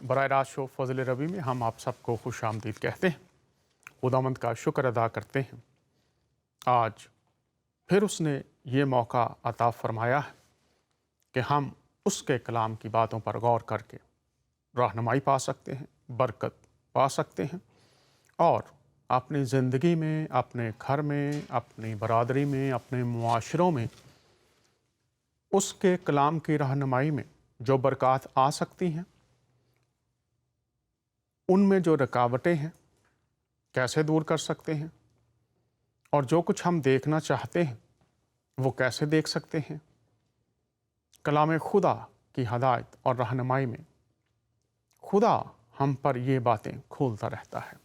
बराह रास्त शो फजल रबी में हम आप सबको खुश आमदीद कहते हैं। खुदावंद का शुक्र अदा करते हैं, आज फिर उसने ये मौका अता फरमाया है कि हम उसके कलाम की बातों पर गौर करके रहनुमाई पा सकते हैं, बरकत पा सकते हैं और अपनी ज़िंदगी में, अपने घर में, अपनी बरादरी में, अपने मुआशरों में उसके कलाम की रहनुमाई में जो बरक़ात आ सकती हैं, उनमें जो रुकावटें हैं कैसे दूर कर सकते हैं और जो कुछ हम देखना चाहते हैं वो कैसे देख सकते हैं। कलाम खुदा की हदायत और रहनुमाई में खुदा हम पर ये बातें खोलता रहता है।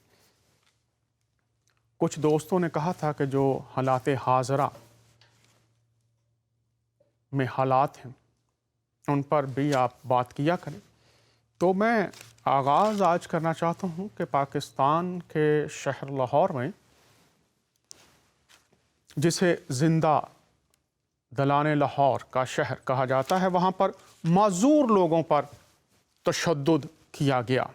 कुछ दोस्तों ने कहा था कि जो हालात हाज़रा में हालात हैं उन पर भी आप बात किया करें, तो मैं आगाज़ आज करना चाहता हूँ कि पाकिस्तान के शहर लाहौर में, जिसे ज़िंदा दलाने लाहौर का शहर कहा जाता है, वहाँ पर माजूर लोगों पर तशद्दुद किया गया।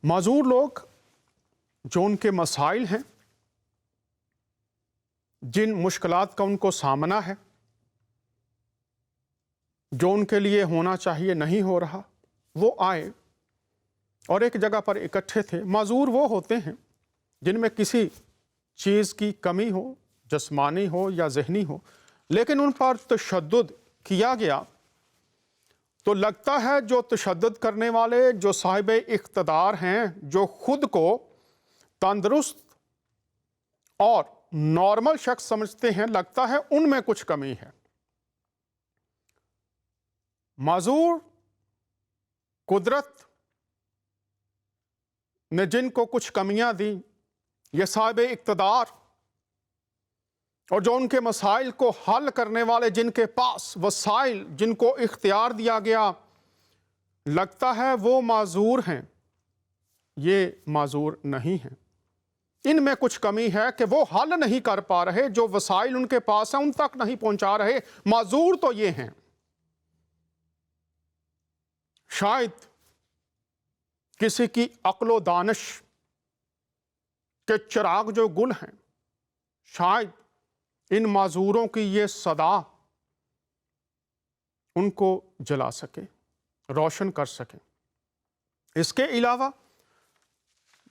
माजूर लोग जो उनके मसाइल हैं, जिन मुश्किलात का उनको सामना है, जो उनके लिए होना चाहिए नहीं हो रहा, वो आए और एक जगह पर इकट्ठे थे। माजूर वो होते हैं जिनमें किसी चीज़ की कमी हो, जिस्मानी हो या ज़हनी हो, लेकिन उन पर तशद्दुद किया गया। तो लगता है जो तशद्दुद करने वाले, जो साहिब इख्तदार हैं, जो खुद को तंदुरुस्त और नॉर्मल शख्स समझते हैं, लगता है उनमें कुछ कमी है। माजूर कुदरत ने जिनको कुछ कमियां दी, ये साहिब इख्तदार और जो उनके मसाइल को हल करने वाले, जिनके पास वसाइल, जिनको इख्तियार दिया गया, लगता है वो माजूर हैं। ये माजूर नहीं हैं। इनमें कुछ कमी है कि वो हल नहीं कर पा रहे, जो वसाइल उनके पास हैं उन तक नहीं पहुंचा रहे। माजूर तो ये हैं। शायद किसी की अक्लो दानिश के चिराग जो गुल हैं, शायद इन माजूरों की ये सदा उनको जला सके, रोशन कर सके। इसके अलावा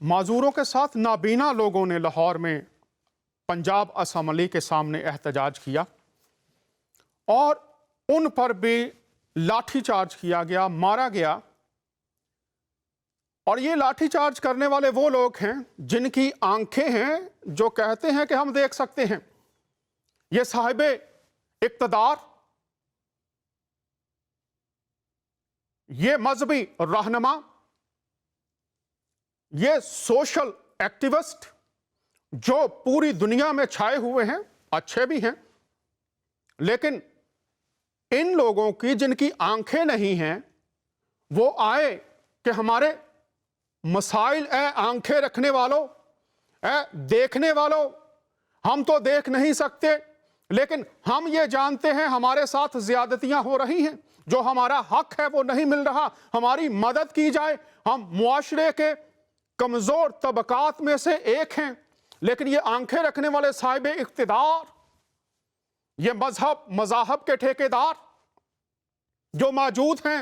माजूरों के साथ नाबीना लोगों ने लाहौर में पंजाब असम्बली के सामने एहतजाज किया और उन पर भी लाठी चार्ज किया गया, मारा गया। और ये लाठी चार्ज करने वाले वो लोग हैं जिनकी आंखें हैं, जो कहते हैं कि हम देख सकते हैं। ये साहिब इख्तदार, ये मजहबी रहनुमा, ये सोशल एक्टिविस्ट जो पूरी दुनिया में छाए हुए हैं, अच्छे भी हैं, लेकिन इन लोगों की जिनकी आंखें नहीं हैं, वो आए कि हमारे मसाइल, आंखें रखने वालों, देखने वालों, हम तो देख नहीं सकते, लेकिन हम ये जानते हैं हमारे साथ ज्यादतियां हो रही हैं, जो हमारा हक है वो नहीं मिल रहा, हमारी मदद की जाए। हम मुआशरे के कमजोर तबकात में से एक हैं, लेकिन ये आंखें रखने वाले साहिब इख्तिदार, ये मज़ाहब के ठेकेदार जो मौजूद हैं,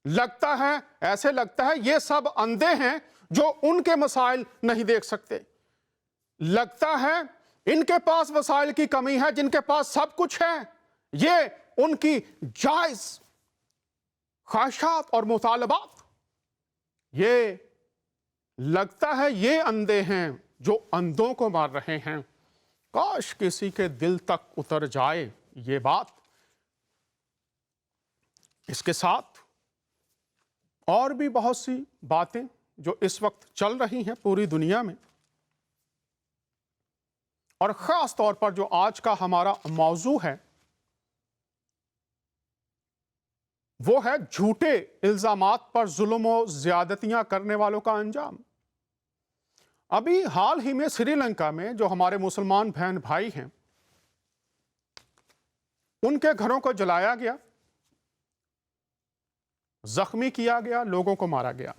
लगता है, ऐसे लगता है ये सब अंधे हैं जो उनके मसाइल नहीं देख सकते। लगता है इनके पास वसाइल की कमी है, जिनके पास सब कुछ है। ये उनकी जायज ख्वाहिशात और मुतालबात, ये लगता है ये अंधे हैं जो अंधों को मार रहे हैं। काश किसी के दिल तक उतर जाए ये बात। इसके साथ और भी बहुत सी बातें जो इस वक्त चल रही हैं पूरी दुनिया में, और ख़ास तौर पर जो आज का हमारा मौजू है वो है झूठे इल्ज़ामात पर जुल्म और ज़्यादतियां करने वालों का अंजाम। अभी हाल ही में श्रीलंका में जो हमारे मुसलमान बहन भाई हैं, उनके घरों को जलाया गया। जख्मी किया गया, लोगों को मारा गया।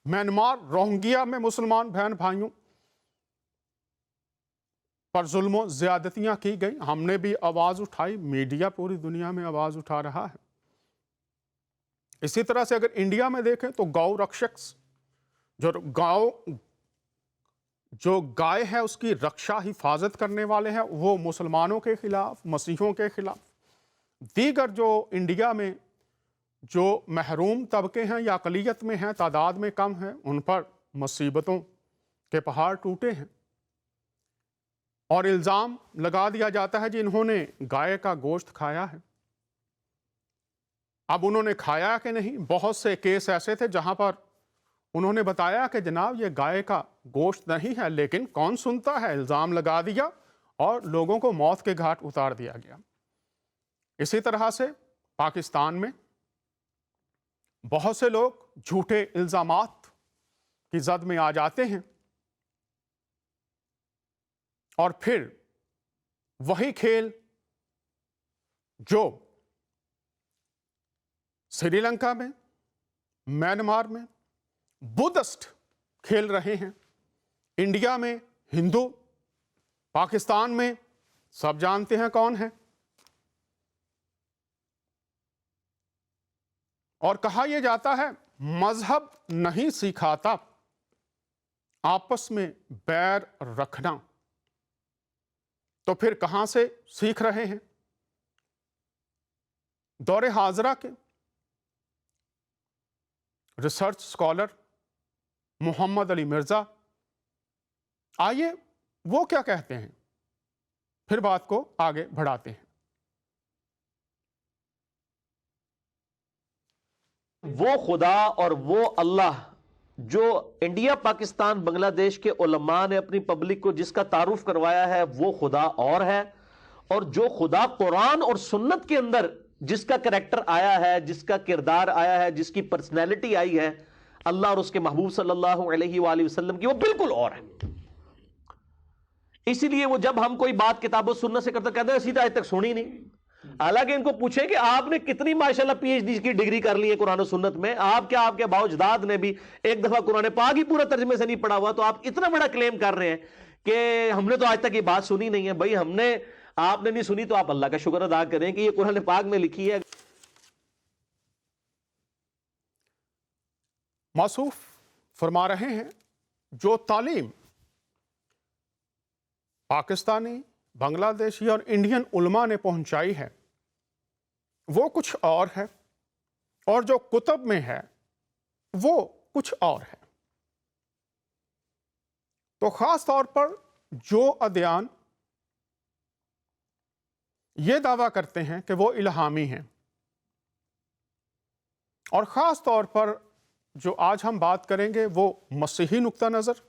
म्यांमार रोहिंग्या में मुसलमान बहन भाइयों पर जुल्म ज्यादतियां की गई, हमने भी आवाज उठाई, मीडिया पूरी दुनिया में आवाज उठा रहा है। इसी तरह से अगर इंडिया में देखें तो गौ रक्षक, जो गाय है उसकी रक्षा हिफाजत करने वाले हैं, वो मुसलमानों के खिलाफ, मसीहों के खिलाफ, दीगर जो इंडिया में जो महरूम तबके हैं या अक़लियत में हैं, तादाद में कम हैं, उन पर मुसीबतों के पहाड़ टूटे हैं। और इल्ज़ाम लगा दिया जाता है कि इन्होंने गाय का गोश्त खाया है। अब उन्होंने खाया कि नहीं, बहुत से केस ऐसे थे जहां पर उन्होंने बताया कि जनाब ये गाय का गोश्त नहीं है, लेकिन कौन सुनता है, इल्ज़ाम लगा दिया और लोगों को मौत के घाट उतार दिया गया। इसी तरह से पाकिस्तान में बहुत से लोग झूठे इल्ज़ामात की जद में आ जाते हैं और फिर वही खेल जो श्रीलंका में, म्यांमार में बुद्धिस्ट खेल रहे हैं, इंडिया में हिंदू, पाकिस्तान में सब जानते हैं कौन है। और कहा यह जाता है मजहब नहीं सिखाता आपस में बैर रखना, तो फिर कहां से सीख रहे हैं। दौरे हाजरा के रिसर्च स्कॉलर मोहम्मद अली मिर्जा, आइए वो क्या कहते हैं, फिर बात को आगे बढ़ाते हैं। वो खुदा और वो अल्लाह जो इंडिया, पाकिस्तान, बांग्लादेश के उलमा ने अपनी पब्लिक को जिसका तारुफ करवाया है, वो खुदा और है। और जो खुदा कुरान और सुन्नत के अंदर जिसका करैक्टर आया है, जिसका किरदार आया है, जिसकी पर्सनैलिटी आई है अल्लाह और उसके महबूब सल्लल्लाहु अलैहि वसल्लम की, वो बिल्कुल और है। इसीलिए वो जब हम कोई बात किताब सुन्नत से करते कहते हैं सीधा आज तक सुनी नहीं। हालांकि इनको पूछे कि आपने कितनी माशाल्लाह पीएचडी की डिग्री कर ली है कुरान और सुन्नत में, आप क्या, आपके बाउजदाद ने भी एक दफा कुरान पाक ही पूरा तर्जमे से नहीं पढ़ा हुआ, तो आप इतना बड़ा क्लेम कर रहे हैं कि हमने तो आज तक ये बात सुनी नहीं है। भाई हमने, आपने नहीं सुनी तो आप अल्लाह का शुक्र अदा करें कि ये कुरान पाक में लिखी है। मासूफ फरमा रहे हैं जो तालीम पाकिस्तानी, बांग्लादेशी और इंडियन उलमा ने पहुंचाई है वो कुछ और है, और जो कुतब में है वो कुछ और है। तो खास तौर पर जो अदयान ये दावा करते हैं कि वो इल्हामी हैं, और खास तौर पर जो आज हम बात करेंगे वो मसीही नुक्ता नज़र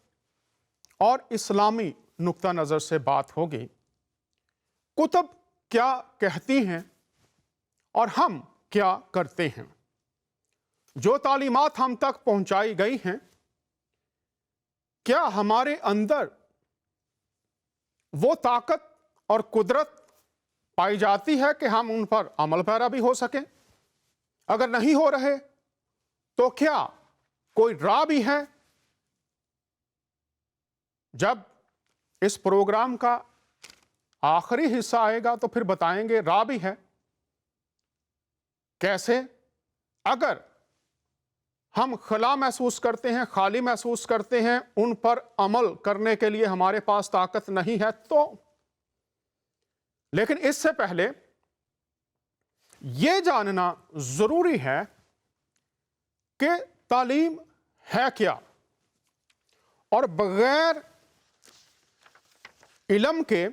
और इस्लामी नुक्ता नज़र से बात होगी। कुतब क्या कहती हैं और हम क्या करते हैं। जो तालीमात हम तक पहुंचाई गई हैं, क्या हमारे अंदर वो ताकत और कुदरत पाई जाती है कि हम उन पर अमल पैरा भी हो सकें? अगर नहीं हो रहे तो क्या कोई राह भी है? जब इस प्रोग्राम का आखिरी हिस्सा आएगा तो फिर बताएंगे राह भी है कैसे। अगर हम खला महसूस करते हैं, खाली महसूस करते हैं, उन पर अमल करने के लिए हमारे पास ताकत नहीं है तो। लेकिन इससे पहले यह जानना जरूरी है कि तालीम है क्या, और बगैर इल्म के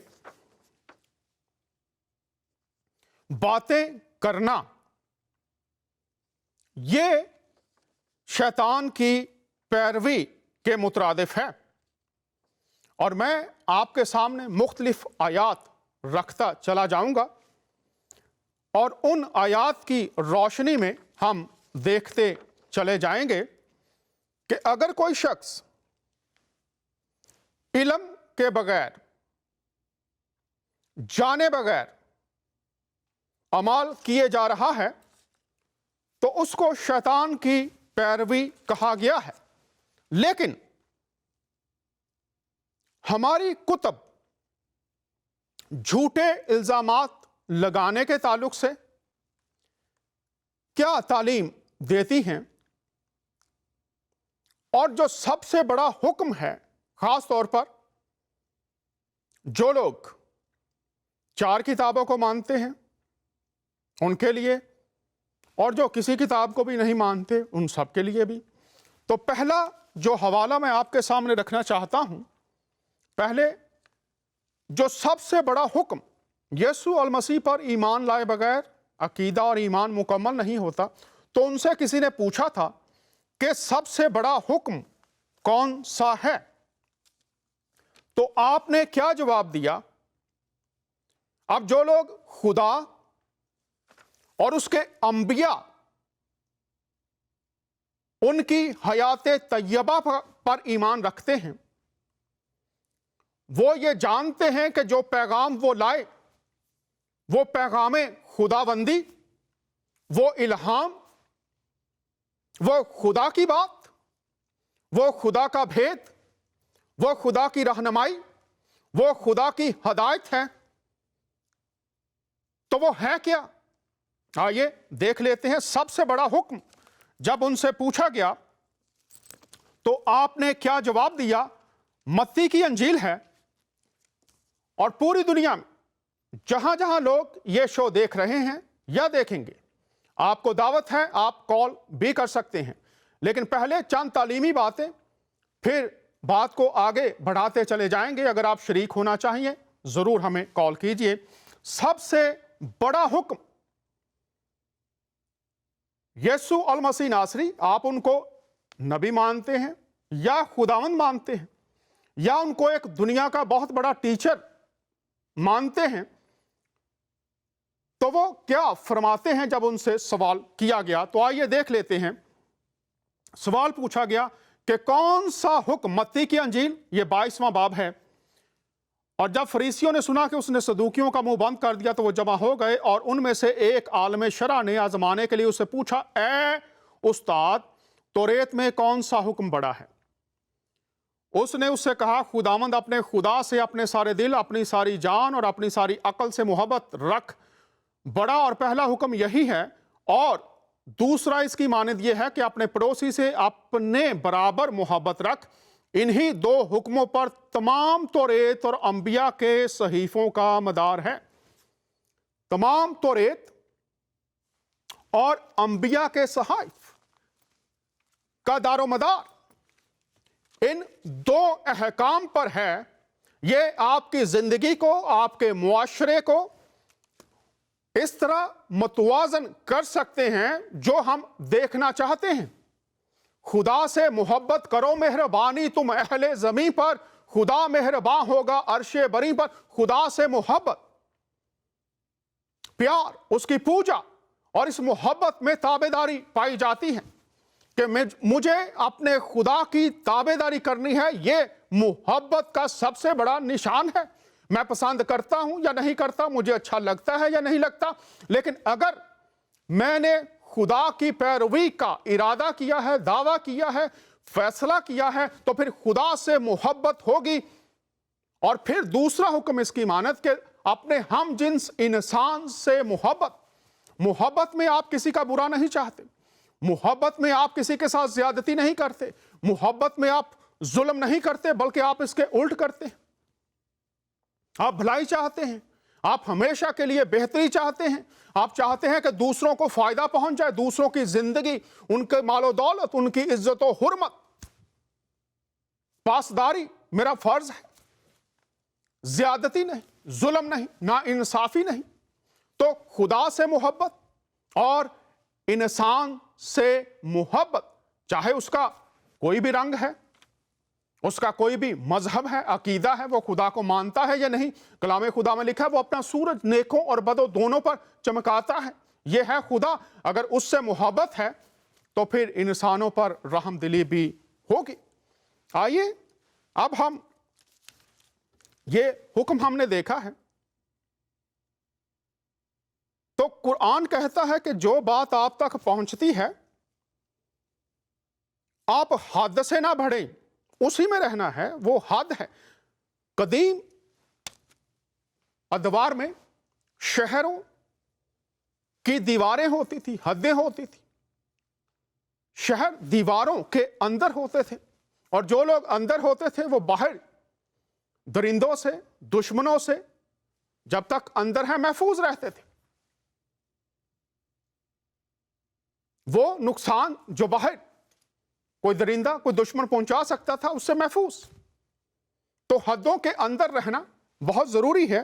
बातें करना ये शैतान की पैरवी के मुतरादिफ है। और मैं आपके सामने मुख्तलिफ आयात रखता चला जाऊंगा और उन आयात की रोशनी में हम देखते चले जाएंगे कि अगर कोई शख्स इल्म के बगैर, जाने बगैर अमाल किए जा रहा है तो उसको शैतान की पैरवी कहा गया है। लेकिन हमारी कुतुब झूठे इल्जामात लगाने के ताल्लुक से क्या तालीम देती हैं, और जो सबसे बड़ा हुक्म है, खास तौर पर जो लोग 4 किताबों को मानते हैं उनके लिए, और जो किसी किताब को भी नहीं मानते उन सब के लिए भी। तो पहला जो हवाला मैं आपके सामने रखना चाहता हूं, पहले जो सबसे बड़ा हुक्म, यीशु अल मसीह पर ईमान लाए बगैर अकीदा और ईमान मुकम्मल नहीं होता। तो उनसे किसी ने पूछा था कि सबसे बड़ा हुक्म कौन सा है, तो आपने क्या जवाब दिया? अब जो लोग खुदा और उसके अंबिया, उनकी हयात तैयबा पर ईमान रखते हैं, वो ये जानते हैं कि जो पैगाम वो लाए वो पैगाम खुदाबंदी, वो इल्हाम, वो खुदा की बात, वो खुदा का भेद, वो खुदा की रहनुमाई, वो खुदा की हदायत है। तो वो है क्या? आइए देख लेते हैं। सबसे बड़ा हुक्म जब उनसे पूछा गया तो आपने क्या जवाब दिया? मत्ती की अंजील है, और पूरी दुनिया में जहां जहां लोग ये शो देख रहे हैं या देखेंगे, आपको दावत है, आप कॉल भी कर सकते हैं। लेकिन पहले चंद तालीमी बातें, फिर बात को आगे बढ़ाते चले जाएंगे। अगर आप शरीक होना चाहिए जरूर हमें कॉल कीजिए। सबसे बड़ा हुक्म, यीशु अल मसीह नासरी, आप उनको नबी मानते हैं या खुदावंद मानते हैं, या उनको एक दुनिया का बहुत बड़ा टीचर मानते हैं, तो वो क्या फरमाते हैं जब उनसे सवाल किया गया? तो आइए देख लेते हैं। सवाल पूछा गया कि कौन सा हुक्म, मत्ती की अंजील ये 22वां बाब है, और जब फरीसियों ने सुना कि उसने सदूकियों का मुंह बंद कर दिया तो वो जमा हो गए, और उनमें से एक आलम शरा ने आजमाने के लिए उससे पूछा, ए उस्ताद, तौरेत में कौन सा हुक्म बड़ा है? उसने उससे कहा, खुदावंद अपने खुदा से अपने सारे दिल, अपनी सारी जान और अपनी सारी अकल से मोहब्बत रख, बड़ा और पहला हुक्म यही है। और दूसरा इसकी मानद यह है कि अपने पड़ोसी से अपने बराबर मोहब्बत रख। इन्हीं 2 हुक्मों पर तमाम तौरेत और अंबिया के सहीफों का मदार है। तमाम तौरेत और अंबिया के सहाइफ का दारो मदार इन 2 अहकाम पर है। ये आपकी जिंदगी को, आपके मुआशरे को इस तरह मतवाजन कर सकते हैं जो हम देखना चाहते हैं। खुदा से मोहब्बत करो मेहरबानी तुम अहले ज़मीं पर, खुदा मेहरबान होगा अर्शे बरी पर। खुदा से मोहब्बत, प्यार, उसकी पूजा, और इस मोहब्बत में ताबेदारी पाई जाती है कि मुझे अपने खुदा की ताबेदारी करनी है। ये मोहब्बत का सबसे बड़ा निशान है। मैं पसंद करता हूं या नहीं करता, मुझे अच्छा लगता है या नहीं लगता, लेकिन अगर मैंने खुदा की पैरवी का इरादा किया है, दावा किया है, फैसला किया है, तो फिर खुदा से मोहब्बत होगी। और फिर दूसरा हुक्म इसकी मानद के अपने हम जिन्स इंसान से मोहब्बत में आप किसी का बुरा नहीं चाहते, मोहब्बत में आप किसी के साथ ज्यादती नहीं करते, मोहब्बत में आप जुल्म नहीं करते, बल्कि आप इसके उल्ट करते हैं। आप भलाई चाहते हैं, आप हमेशा के लिए बेहतरी चाहते हैं, आप चाहते हैं कि दूसरों को फायदा पहुंच जाए, दूसरों की जिंदगी, उनके मालो दौलत, उनकी इज्जत और हुर्मत, पासदारी मेरा फर्ज है। ज्यादती नहीं, जुल्म नहीं, ना इंसाफी नहीं। तो खुदा से मोहब्बत और इंसान से मोहब्बत, चाहे उसका कोई भी रंग है, उसका कोई भी मजहब है, अकीदा है, वो खुदा को मानता है या नहीं। कलाम खुदा में लिखा है वो अपना सूरज नेकों और बदों दोनों पर चमकाता है। ये है खुदा। अगर उससे मोहब्बत है तो फिर इंसानों पर रहमदिली भी होगी। आइए अब हम ये हुक्म हमने देखा है, تو قرآن کہتا ہے کہ جو بات آپ تک پہنچتی ہے آپ حد سے نہ بڑھیں، اسی میں رہنا ہے، وہ حد ہے۔ قدیم ادوار میں شہروں کی دیواریں ہوتی تھی، حدیں ہوتی تھی، شہر دیواروں کے اندر ہوتے تھے، اور جو لوگ اندر ہوتے تھے وہ باہر درندوں سے، دشمنوں سے جب تک اندر ہیں محفوظ رہتے تھے۔ وہ نقصان جو باہر کوئی درندہ، کوئی دشمن پہنچا سکتا تھا، اس سے محفوظ۔ تو حدوں کے اندر رہنا بہت ضروری ہے۔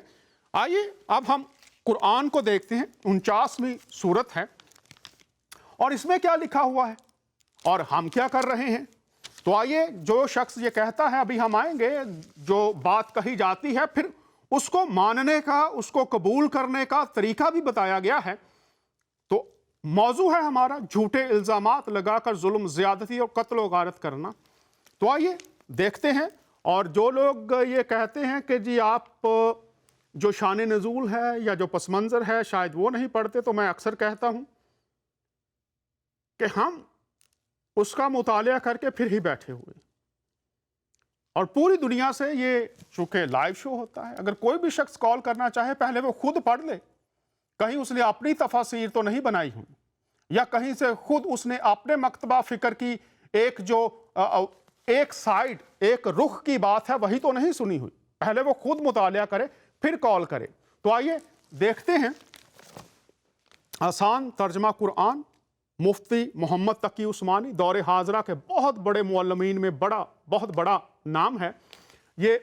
آئیے اب ہم قرآن کو دیکھتے ہیں، 49ویں سورت ہے، اور اس میں کیا لکھا ہوا ہے اور ہم کیا کر رہے ہیں۔ تو آئیے، جو شخص یہ کہتا ہے، ابھی ہم آئیں گے، جو بات کہی جاتی ہے پھر اس کو ماننے کا، اس کو قبول کرنے کا طریقہ بھی بتایا گیا ہے۔ تو موضوع ہے ہمارا جھوٹے الزامات لگا کر ظلم، زیادتی اور قتل و غارت کرنا۔ تو آئیے دیکھتے ہیں۔ اور جو لوگ یہ کہتے ہیں کہ جی آپ جو شان نزول ہے یا جو پس منظر ہے شاید وہ نہیں پڑھتے، تو میں اکثر کہتا ہوں کہ ہم اس کا مطالعہ کر کے پھر ہی بیٹھے ہوئے، اور پوری دنیا سے یہ چونکہ لائیو شو ہوتا ہے، اگر کوئی بھی شخص کال کرنا چاہے پہلے وہ خود پڑھ لے، کہیں اس نے اپنی تفاسیر تو نہیں بنائی ہوئی، یا کہیں سے خود اس نے اپنے مکتبہ فکر کی ایک جو ایک سائیڈ، ایک رخ کی بات ہے وہی تو نہیں سنی ہوئی، پہلے وہ خود مطالعہ کرے پھر کال کرے۔ تو آئیے دیکھتے ہیں آسان ترجمہ قرآن، مفتی محمد تقی عثمانی، دور حاضرہ کے بہت بڑے معلمین میں بہت بڑا نام ہے، یہ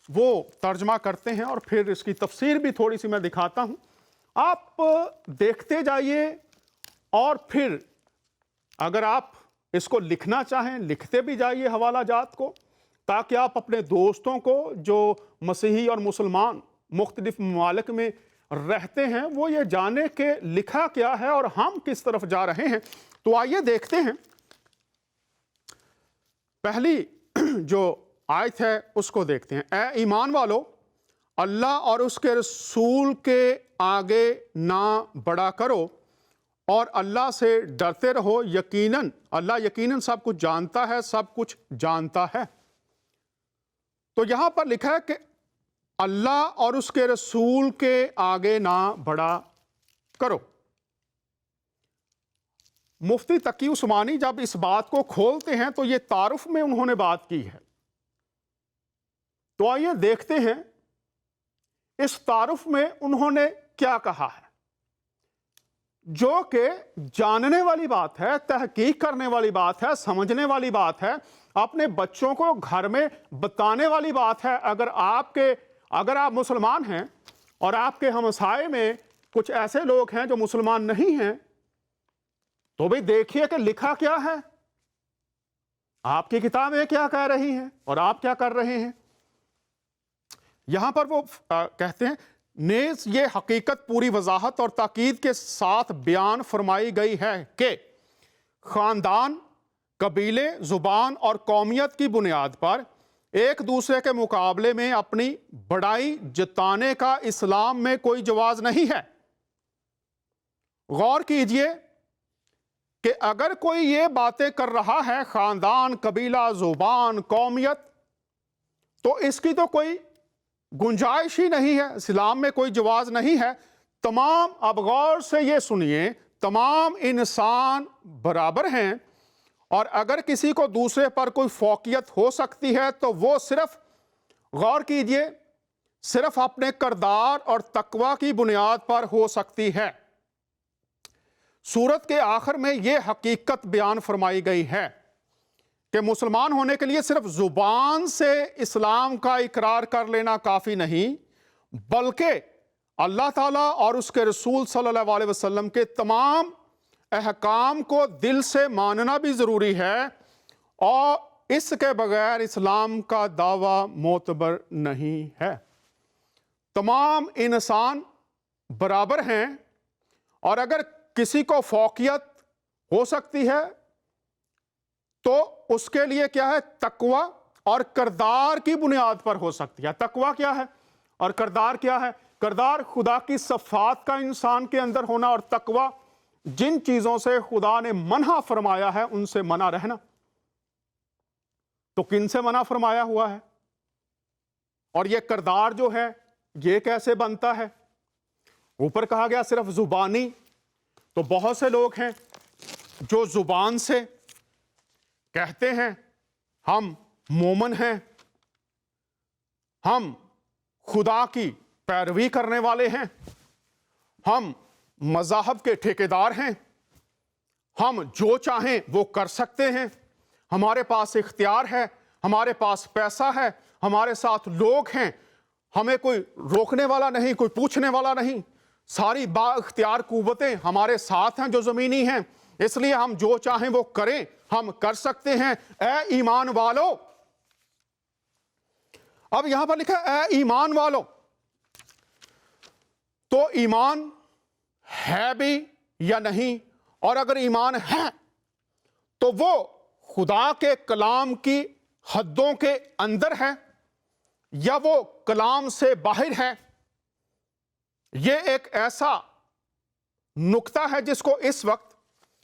وہ ترجمہ کرتے ہیں، اور پھر اس کی تفسیر بھی تھوڑی سی میں دکھاتا ہوں۔ آپ دیکھتے جائیے، اور پھر اگر آپ اس کو لکھنا چاہیں لکھتے بھی جائیے حوالہ جات کو، تاکہ آپ اپنے دوستوں کو جو مسیحی اور مسلمان مختلف ممالک میں رہتے ہیں وہ یہ جانے کہ لکھا کیا ہے اور ہم کس طرف جا رہے ہیں۔ تو آئیے دیکھتے ہیں، پہلی جو آیت ہے اس کو دیکھتے ہیں۔ اے ایمان والو، اللہ اور اس کے رسول کے آگے نہ بڑا کرو، اور اللہ سے ڈرتے رہو، یقیناً اللہ یقیناً سب کچھ جانتا ہے، سب کچھ جانتا ہے۔ تو یہاں پر لکھا ہے کہ اللہ اور اس کے رسول کے آگے نہ بڑا کرو۔ مفتی تقی عثمانی جب اس بات کو کھولتے ہیں تو یہ تعارف میں انہوں نے بات کی ہے۔ تو آئیے دیکھتے ہیں اس تعارف میں انہوں نے کیا کہا ہے، جو کہ جاننے والی بات ہے، تحقیق کرنے والی بات ہے، سمجھنے والی بات ہے، اپنے بچوں کو گھر میں بتانے والی بات ہے۔ اگر آپ مسلمان ہیں اور آپ کے ہمسائے میں کچھ ایسے لوگ ہیں جو مسلمان نہیں ہیں، تو بھی دیکھیے کہ لکھا کیا ہے، آپ کی کتابیں کیا کہہ رہی ہیں اور آپ کیا کر رہے ہیں۔ یہاں پر وہ کہتے ہیں، نیز یہ حقیقت پوری وضاحت اور تاکید کے ساتھ بیان فرمائی گئی ہے کہ خاندان، قبیلے، زبان اور قومیت کی بنیاد پر ایک دوسرے کے مقابلے میں اپنی بڑائی جتانے کا اسلام میں کوئی جواز نہیں ہے۔ غور کیجئے کہ اگر کوئی یہ باتیں کر رہا ہے، خاندان، قبیلہ، زبان، قومیت، تو اس کی تو کوئی گنجائش ہی نہیں ہے، اسلام میں کوئی جواز نہیں ہے۔ تمام، اب غور سے یہ سنیے، تمام انسان برابر ہیں، اور اگر کسی کو دوسرے پر کوئی فوقیت ہو سکتی ہے تو وہ صرف، غور کیجئے، صرف اپنے کردار اور تقوی کی بنیاد پر ہو سکتی ہے۔ سورت کے آخر میں یہ حقیقت بیان فرمائی گئی ہے کہ مسلمان ہونے کے لیے صرف زبان سے اسلام کا اقرار کر لینا کافی نہیں، بلکہ اللہ تعالیٰ اور اس کے رسول صلی اللہ علیہ وسلم کے تمام احکام کو دل سے ماننا بھی ضروری ہے، اور اس کے بغیر اسلام کا دعویٰ معتبر نہیں ہے۔ تمام انسان برابر ہیں، اور اگر کسی کو فوقیت ہو سکتی ہے تو اس کے لیے کیا ہے، تقوی اور کردار کی بنیاد پر ہو سکتی ہے۔ تقوی کیا ہے اور کردار کیا ہے؟ किरदार खुदा की सफ़ात का इंसान के अंदर होना और तकवा, जिन चीज़ों से खुदा ने मना फरमाया है उनसे मना रहना। तो किन से मना फरमाया हुआ है और ये किरदार जो है ये कैसे बनता है? ऊपर कहा गया सिर्फ जुबानी, तो बहुत से लोग हैं जो जुबान से कहते हैं हम मोमन हैं, हम खुदा की पैरवी करने वाले हैं, हम मज़ाहब के ठेकेदार हैं, हम जो चाहें वो कर सकते हैं, हमारे पास इख्तियार है, हमारे पास पैसा है, हमारे साथ लोग हैं, हमें कोई रोकने वाला नहीं, कोई पूछने वाला नहीं, सारी बाइख्तियार कुव्वतें हमारे साथ हैं जो ज़मीनी हैं, इसलिए हम जो चाहें वो करें, हम कर सकते हैं। ए ईमान वालों, अब यहां पर लिखा है ए ईमान वालों, तो ईमान है भी या नहीं, और अगर ईमान है तो वो खुदा के कलाम की हदों के अंदर है या वो कलाम से बाहर है। ये एक ऐसा नुक्ता है जिसको इस वक्त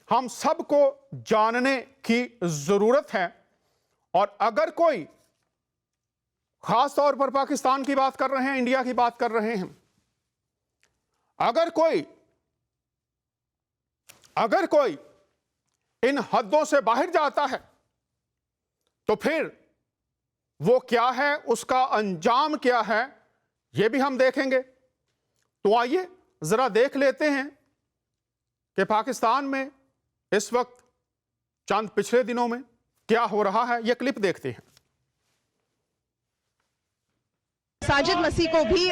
हम सबको जानने की जरूरत है। और अगर कोई, खास तौर पर पाकिस्तान की बात कर रहे हैं, इंडिया की बात कर रहे हैं, अगर कोई इन हदों से बाहर जाता है तो फिर वो क्या है, उसका अंजाम क्या है, ये भी हम देखेंगे। तो आइए जरा देख लेते हैं कि पाकिस्तान में इस वक्त चंद पिछले दिनों में क्या हो रहा है। ये क्लिप देखते हैं। साजिद मसीह को भी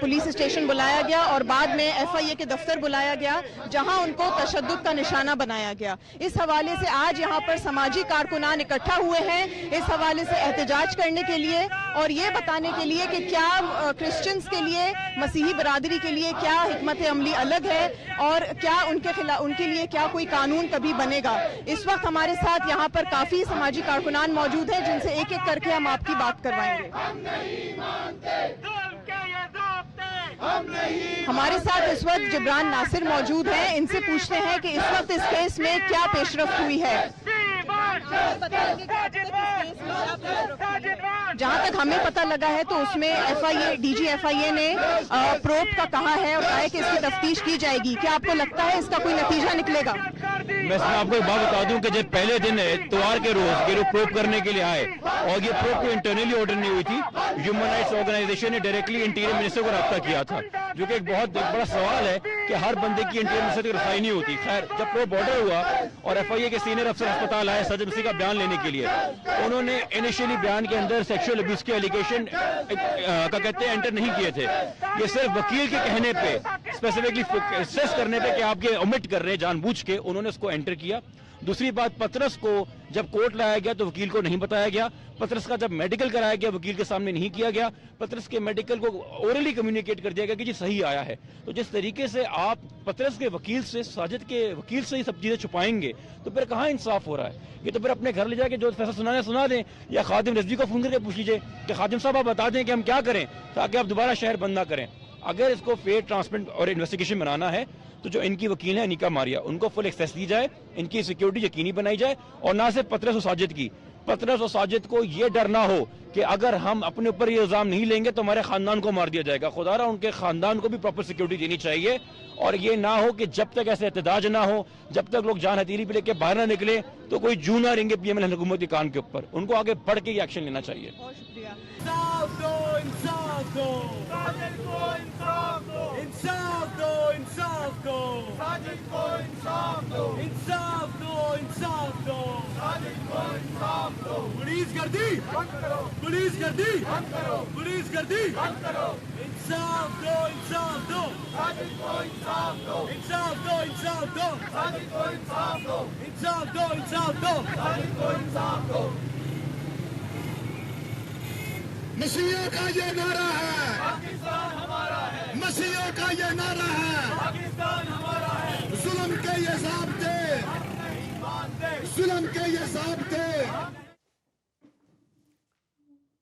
पुलिस स्टेशन बुलाया गया और बाद में एफआईए के दफ्तर बुलाया गया, जहां उनको तशद्दुद का निशाना बनाया गया। इस हवाले से आज यहां पर समाजी कारकुनान इकट्ठा हुए हैं इस हवाले से एहतजाज करने के लिए और ये बताने के लिए कि क्या क्रिश्चियंस के लिए, मसीही बरादरी के लिए क्या हिकमत अमली अलग है और क्या उनके खिलाफ, उनके लिए क्या कोई कानून कभी बनेगा। इस वक्त हमारे साथ यहाँ पर काफी समाजी कारकुनान मौजूद हैं जिनसे एक एक करके हम आपकी बात करवाएंगे। हमारे साथ इस वक्त जिब्रान नासिर मौजूद हैं, इनसे पूछते हैं कि इस वक्त इस केस में क्या पेशरफ्त हुई है। जहां तक हमें पता लगा है तो उसमें एफआईए, डीजी एफआईए ने प्रोब का कहा है और कहा है कि इसकी तफ्तीश की जाएगी। क्या आपको लगता है इसका कोई नतीजा निकलेगा? मैं आपको एक बात बता दूं कि जब पहले दिन इतवार के रोज ये लोग प्रोब करने के लिए आए और ये प्रोब को इंटरनली ऑर्डर नहीं हुई थी, ह्यूमन राइट्स ऑर्गेनाइजेशन ने डायरेक्टली इंटीरियर मिनिस्टर को रब्ता किया था, जो कि एक बहुत बड़ा सवाल है कि हर बंदे की इंटीरियर मिनिस्टर की रसाई नहीं होती। खैर, जब प्रोब ऑर्डर हुआ और एफआईए के सीनियर अफसर अस्पताल आए साजिद मसीह का बयान लेने के लिए, उन्होंने इनिशियली बयान के अंदर सेक्सुअल अब्यूज के एलिगेशन का कहते हैं एंटर नहीं किए थे। ये सिर्फ वकील के कहने पे, स्पेसिफिकली स्ट्रेस करने पे कि आप ये ओमिट कर रहे हैं जानबूझ के, उन्होंने उसको एंटर किया। दूसरी बात, पतरस को जब कोर्ट लाया गया तो वकील को नहीं बताया गया। पतरस का जब मेडिकल कराया गया वकील के सामने नहीं किया गया। पतरस के मेडिकल को ओरली कम्युनिकेट कर दिया गया कि जी सही आया है। तो जिस तरीके से आप पतरस के वकील से, साजिद के वकील से ये सब चीजें छुपाएंगे तो फिर कहाँ इंसाफ हो रहा है? ये तो फिर अपने घर ले जाके जो फैसला सुनाने सुना दें, या खादिम रिजवी को फोन करके पूछ लीजिए कि खादिम साहब आप बता दें कि हम क्या करें ताकि आप दोबारा शहर बंद ना करें। अगर इसको फेयर, ट्रांसपेरेंट और इन्वेस्टिगेशन बनाना है तो जो इनकी वकील है अनिका मारिया, उनको फुल एक्सेस दी जाए, इनकी सिक्योरिटी यकीनी बनाई जाए और ना सिर्फ पतरस और साजिद की, पतरस और साजिद को ये डर ना हो कि अगर हम अपने ऊपर ये इल्जाम नहीं लेंगे तो हमारे खानदान को मार दिया जाएगा। खुदारा उनके खानदान को भी प्रॉपर सिक्योरिटी देनी चाहिए और ये ना हो कि जब तक ऐसे एहतजाज ना हो, जब तक लोग जान हथेली पे लेके बाहर ना निकले तो कोई जू ना रेंगे पीएमएल हुकूमत के कान के ऊपर। उनको आगे बढ़ के एक्शन लेना चाहिए। बहुत शुक्रिया। इंसाफ दो, इंसाफ दो, साजिद को इंसाफ दो, इंसाफ दो, इंसाफ दो, साजिद को इंसाफ दो, इंसाफ दो, इंसाफ दो, साजिद को इंसाफ दो। पुलिस गर्दी बंद करो, पुलिस गर्दी बंद करो, पुलिस गर्दी बंद करो। इंसाफ दो, इंसाफ दो, साजिद को इंसाफ दो, इंसाफ दो, इंसाफ दो, साजिद को इंसाफ दो, इंसाफ दो, इंसाफ दो, साजिद को इंसाफ दो। मसीहों का ये नारा है, पाकिस्तान हमारा है, मसीहों का ये नारा है, पाकिस्तान हमारा है, जुल्म के ये ज़ाब्ते, नहीं मानते। जुल्म के ये ज़ाब्ते।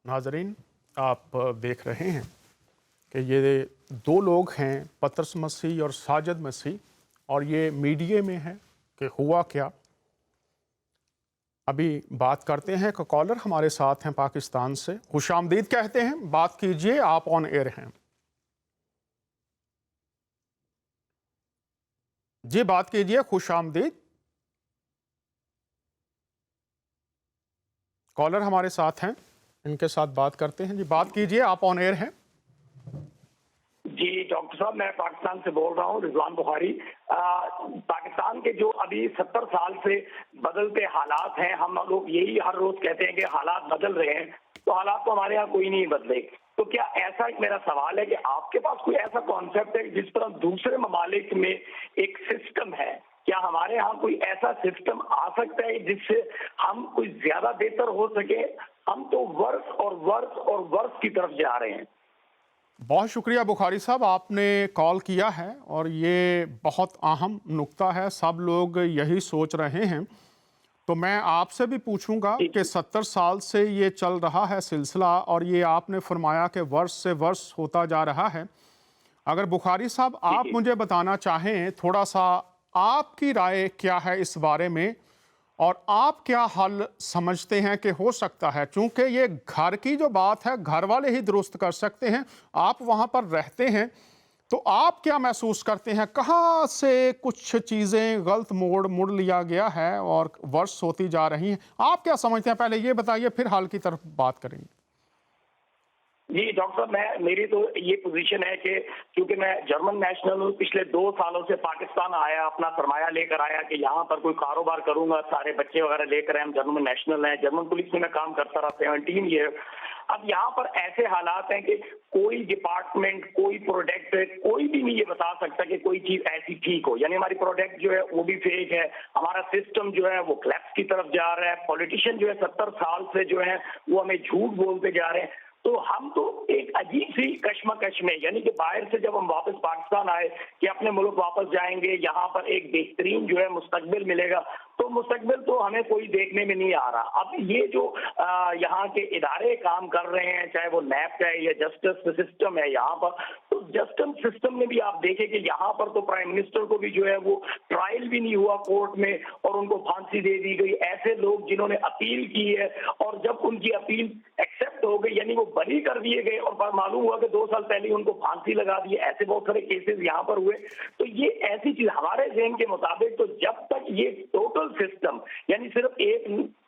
नाजरीन, आप देख रहे हैं کہ یہ دو لوگ ہیں پطرس مسیح اور ساجد مسیح، اور یہ میڈیا میں ہے کہ ہوا کیا۔ ابھی بات کرتے ہیں کہ کالر ہمارے ساتھ ہیں پاکستان سے، خوش آمدید کہتے ہیں، بات کیجئے، آپ آن ایئر ہیں۔ جی بات کیجئے، خوش آمدید۔ کالر ہمارے ساتھ ہیں، ان کے ساتھ بات کرتے ہیں۔ جی بات کیجئے، آپ آن ایئر ہیں۔ جی ڈاکٹر صاحب، میں پاکستان سے بول رہا ہوں، رضوان بخاری۔ پاکستان کے جو ابھی 70 سال سے بدلتے حالات ہیں، ہم لوگ یہی ہر روز کہتے ہیں کہ حالات بدل رہے ہیں، تو حالات تو ہمارے یہاں کوئی نہیں بدلے۔ تو کیا ایسا ایک میرا سوال ہے کہ آپ کے پاس کوئی ایسا کانسیپٹ ہے جس طرح دوسرے ممالک میں ایک سسٹم ہے، کیا ہمارے ہاں کوئی ایسا سسٹم آ سکتا ہے جس سے ہم کوئی زیادہ بہتر ہو سکے؟ ہم تو ورس اور ورس اور ورس کی طرف جا رہے ہیں۔ بہت شکریہ بخاری صاحب، آپ نے کال کیا ہے اور یہ بہت اہم نکتہ ہے، سب لوگ یہی سوچ رہے ہیں۔ تو میں آپ سے بھی پوچھوں گا کہ 70 سال سے یہ چل رہا ہے سلسلہ، اور یہ آپ نے فرمایا کہ ورس سے ورس ہوتا جا رہا ہے۔ اگر بخاری صاحب آپ مجھے بتانا چاہیں تھوڑا سا آپ کی رائے کیا ہے اس بارے میں، اور آپ کیا حل سمجھتے ہیں کہ ہو سکتا ہے؟ چونکہ یہ گھر کی جو بات ہے گھر والے ہی درست کر سکتے ہیں، آپ وہاں پر رہتے ہیں، تو آپ کیا محسوس کرتے ہیں کہاں سے کچھ چیزیں غلط مڑ لیا گیا ہے اور ورس ہوتی جا رہی ہیں؟ آپ کیا سمجھتے ہیں؟ پہلے یہ بتائیے، پھر حل کی طرف بات کریں گے۔ جی ڈاکٹر صاحب، میری تو یہ پوزیشن ہے کہ کیونکہ میں جرمن نیشنل ہوں، پچھلے 2 سالوں سے پاکستان آیا، اپنا سرمایہ لے کر آیا کہ یہاں پر کوئی کاروبار کروں گا، سارے بچے وغیرہ لے کر ہم جرمن نیشنل ہیں، جرمن پولیس میں میں کام کرتا رہا 17 ایئر۔ اب یہاں پر ایسے حالات ہیں کہ کوئی ڈپارٹمنٹ، کوئی پروڈکٹ، کوئی بھی نہیں یہ بتا سکتا کہ کوئی چیز ایسی ٹھیک ہو، یعنی ہماری پروڈکٹ جو ہے وہ بھی فیک ہے، ہمارا سسٹم جو ہے وہ کلیپس کی طرف جا رہا ہے، پولیٹیشین جو ہے 70 سال سے جو ہے وہ ہمیں جھوٹ بولتے جا رہے ہیں۔ تو ہم تو ایک عجیب سی کشمکش میں، یعنی کہ باہر سے جب ہم واپس پاکستان آئے کہ اپنے ملک واپس جائیں گے، یہاں پر ایک بہترین جو ہے مستقبل ملے گا، تو مستقبل تو ہمیں کوئی دیکھنے میں نہیں آ رہا۔ اب یہ جو یہاں کے ادارے کام کر رہے ہیں، چاہے وہ نیب ہے یا جسٹس سسٹم ہے یہاں پر، تو جسٹس سسٹم میں بھی آپ دیکھیں کہ یہاں پر تو پرائم منسٹر کو بھی جو ہے وہ ٹرائل بھی نہیں ہوا کورٹ میں اور ان کو پھانسی دے دی گئی۔ ایسے لوگ جنہوں نے اپیل کی ہے اور جب ان کی اپیل ایکسیپٹ ہو گئی، یعنی وہ بری کر دیے گئے اور معلوم ہوا کہ 2 سال پہلے ان کو پھانسی لگا دی، ایسے بہت سارے کیسز یہاں پر ہوئے۔ تو یہ ایسی چیز ہمارے ذہن کے مطابق تو جب تک یہ ٹوٹل سسٹم، یعنی صرف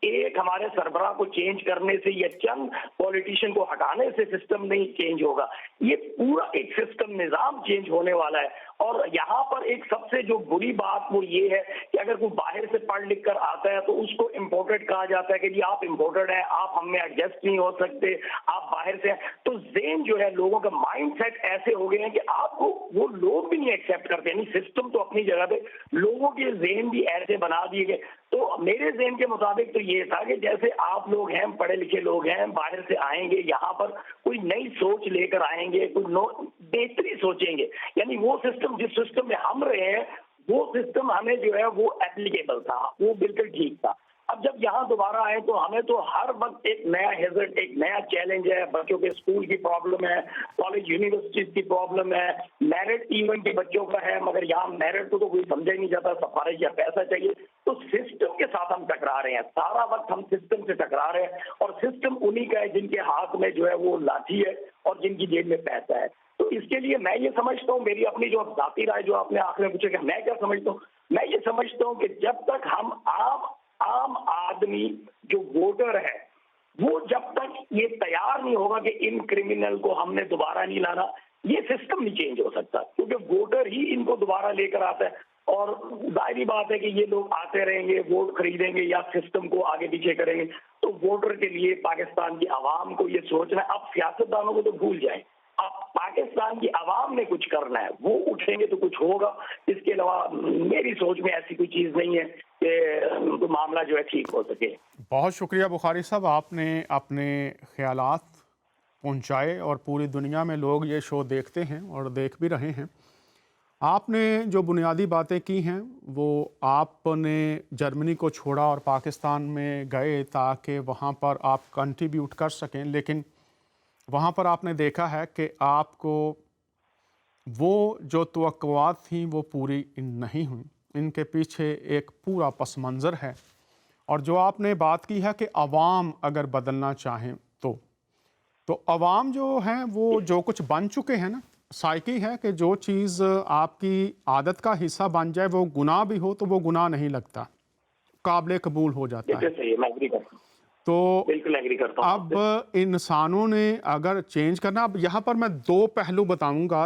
ایک ہمارے سربراہ کو چینج کرنے سے یا چند پولیٹیشین کو ہٹانے سے سسٹم نہیں چینج ہوگا، یہ پورا ایک سسٹم نظام چینج ہونے والا ہے۔ اور یہاں پر ایک سب سے جو بری بات وہ یہ ہے کہ اگر کوئی باہر سے پڑھ لکھ کر آتا ہے تو اس کو امپورٹڈ کہا جاتا ہے کہ جی آپ امپورٹڈ ہیں، آپ ہم میں ایڈجسٹ نہیں ہو سکتے، آپ باہر سے ہیں۔ تو ذہن جو ہے لوگوں کا مائنڈ سیٹ ایسے ہو گئے ہیں کہ آپ کو وہ لوگ بھی نہیں ایکسیپٹ کرتے، یعنی سسٹم تو اپنی جگہ پہ، لوگوں کے ذہن بھی ایسے بنا دیے گئے۔ تو میرے ذہن کے مطابق تو یہ تھا کہ جیسے آپ لوگ ہیں، پڑھے لکھے لوگ ہیں، باہر سے آئیں گے، یہاں پر کوئی نئی سوچ لے کر آئیں گے، کوئی بہتری سوچیں گے، یعنی وہ سسٹم جس سسٹم میں ہم رہے ہیں وہ سسٹم ہمیں جو ہے وہ اپلیکیبل تھا، وہ بالکل ٹھیک تھا۔ اب جب یہاں دوبارہ آئے تو ہمیں تو ہر وقت ایک نیا ہیزرڈ، ایک نیا چیلنج ہے۔ بچوں کے اسکول کی پرابلم ہے، کالج یونیورسٹیز کی پرابلم ہے، میرٹ ایون کے بچوں کا ہے، مگر یہاں میرٹ کو تو کوئی سمجھا ہی نہیں جاتا، سفارش یا پیسہ چاہیے۔ تو سسٹم کے ساتھ ہم ٹکرا رہے ہیں، سارا وقت ہم سسٹم سے ٹکرا رہے ہیں، اور سسٹم انہی کا ہے جن کے ہاتھ میں جو ہے وہ لاٹھی ہے اور جن کی جیب میں پیسہ ہے۔ تو اس کے لیے میں یہ سمجھتا ہوں، میری اپنی جو ذاتی رائے جو آپ نے آخر میں پوچھا کہ میں کیا سمجھتا ہوں، میں یہ سمجھتا ہوں کہ جب تک ہم عام آدمی جو ووٹر ہے وہ جب تک یہ تیار نہیں ہوگا کہ ان کرمنل کو ہم نے دوبارہ نہیں لانا، یہ سسٹم نہیں چینج ہو سکتا، کیونکہ ووٹر ہی ان کو دوبارہ لے کر آتا ہے۔ اور ظاہری بات ہے کہ یہ لوگ آتے رہیں گے، ووٹ خریدیں گے یا سسٹم کو آگے پیچھے کریں گے، تو ووٹر کے لیے پاکستان کی عوام کو یہ سوچنا ہے۔ اب سیاستدانوں کو تو بھول جائیں، اب پاکستان کی عوام نے کچھ کرنا ہے، وہ اٹھیں گے تو کچھ ہوگا۔ اس کے علاوہ میری سوچ میں ایسی کوئی چیز نہیں ہے کہ معاملہ جو ہے ٹھیک ہو سکے۔ بہت شکریہ بخاری صاحب، آپ نے اپنے خیالات پہنچائے اور پوری دنیا میں لوگ یہ شو دیکھتے ہیں اور دیکھ بھی رہے ہیں۔ آپ نے جو بنیادی باتیں کی ہیں وہ آپ نے جرمنی کو چھوڑا اور پاکستان میں گئے تاکہ وہاں پر آپ کنٹریبیوٹ کر سکیں، لیکن वहाँ पर आपने देखा है कि आपको वो जो तवक्कुआत थी वो पूरी नहीं हुई। इनके पीछे एक पूरा पस मंज़र है। और जो आपने बात की है कि अवाम अगर बदलना चाहें तो अवाम जो हैं वो जो कुछ बन चुके हैं ना, साइकी है कि जो चीज़ आपकी आदत का हिस्सा बन जाए, वो गुनाह भी हो तो वो गुनाह नहीं लगता, काबिल कबूल हो जाता है। सही है, मैं एग्री करता हूँ, तो बिल्कुल एग्री करता हूँ आपसे। अब इंसानों ने अगर चेंज करना, अब यहाँ पर मैं दो पहलू बताऊँगा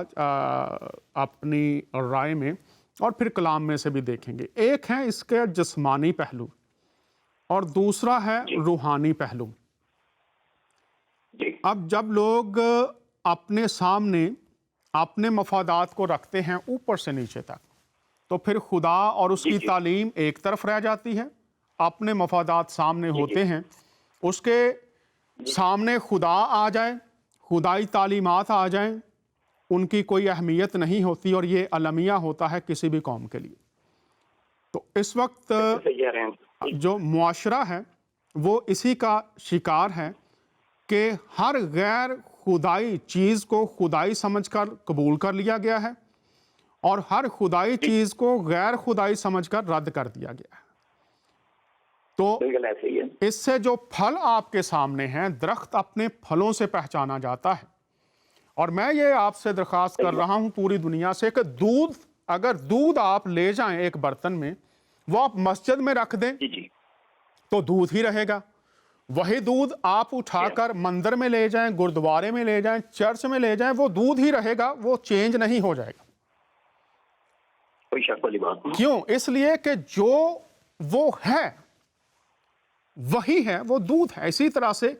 अपनी राय में, और फिर कलाम में से भी देखेंगे। एक है इसके जिस्मानी पहलू और दूसरा है रूहानी पहलू। जी अब जब लोग अपने सामने अपने मफादात को रखते हैं ऊपर से नीचे तक, तो फिर खुदा और उसकी तालीम एक तरफ रह जाती है। अपने मफादात सामने होते हैं, उसके सामने खुदा आ जाए, खुदाई तालीमात आ जाएं, उनकी कोई अहमियत नहीं होती, और ये अलमिया होता है किसी भी कौम के लिए। तो इस वक्त सही कह रहे हैं। जो मुआशरा है वो इसी का शिकार है कि हर गैर खुदाई चीज़ को खुदाई समझकर कबूल कर लिया गया है और हर खुदाई चीज़ को गैर खुदाई समझकर रद्द कर दिया गया है। तो बिल्कुल ऐसे ही है। इससे जो फल आपके सामने हैं, दरख्त अपने फलों से पहचाना जाता है। और मैं ये आपसे दरख्वास्त कर रहा हूँ पूरी दुनिया से कि दूध, अगर दूध आप ले जाएं एक बर्तन में, वो आप मस्जिद में रख दें जी जी तो दूध ही रहेगा। वही दूध आप उठाकर मंदिर में ले जाएं, गुरुद्वारे में ले जाएं, चर्च में ले जाएं, वो दूध ही रहेगा, वो चेंज नहीं हो जाएगा। कोई शक वाली बात नहीं। क्यों? इसलिए कि जो वो है वही है, वो दूध है। इसी तरह से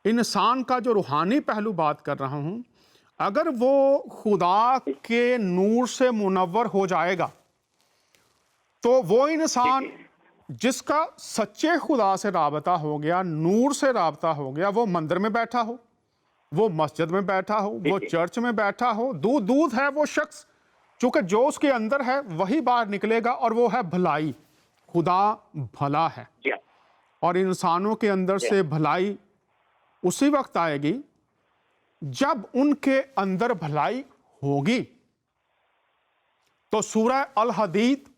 इंसान का जो रूहानी पहलू बात कर रहा हूं, अगर वो खुदा के नूर से मुनव्वर हो जाएगा तो वो इंसान जिसका सच्चे खुदा से राबता हो गया, नूर से राबता हो गया, वो मंदिर में बैठा हो, वो मस्जिद में बैठा हो, वो चर्च में बैठा हो, दूध दूध है वो शख्स, चूंकि जो उसके अंदर है वही बाहर निकलेगा, और वो है भलाई। खुदा भला है और इंसानों के अंदर से भलाई उसी वक्त आएगी जब उनके अंदर भलाई होगी। तो सूरह अल हदीद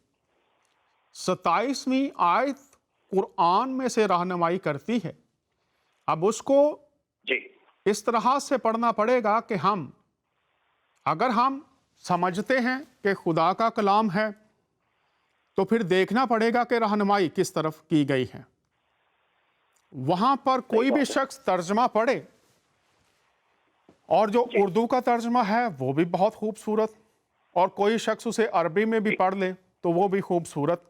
27वीं आयत कुरान में से रहनुमाई करती है। अब उसको जी इस तरह से पढ़ना पड़ेगा कि अगर हम समझते हैं कि खुदा का कलाम है, तो फिर देखना पड़ेगा कि रहनुमाई किस तरफ की गई है। वहां पर कोई भी शख्स तर्जमा पढ़े, और जो उर्दू का तर्जमा है वो भी बहुत खूबसूरत, और कोई शख्स उसे अरबी में भी पढ़ ले तो वो भी खूबसूरत।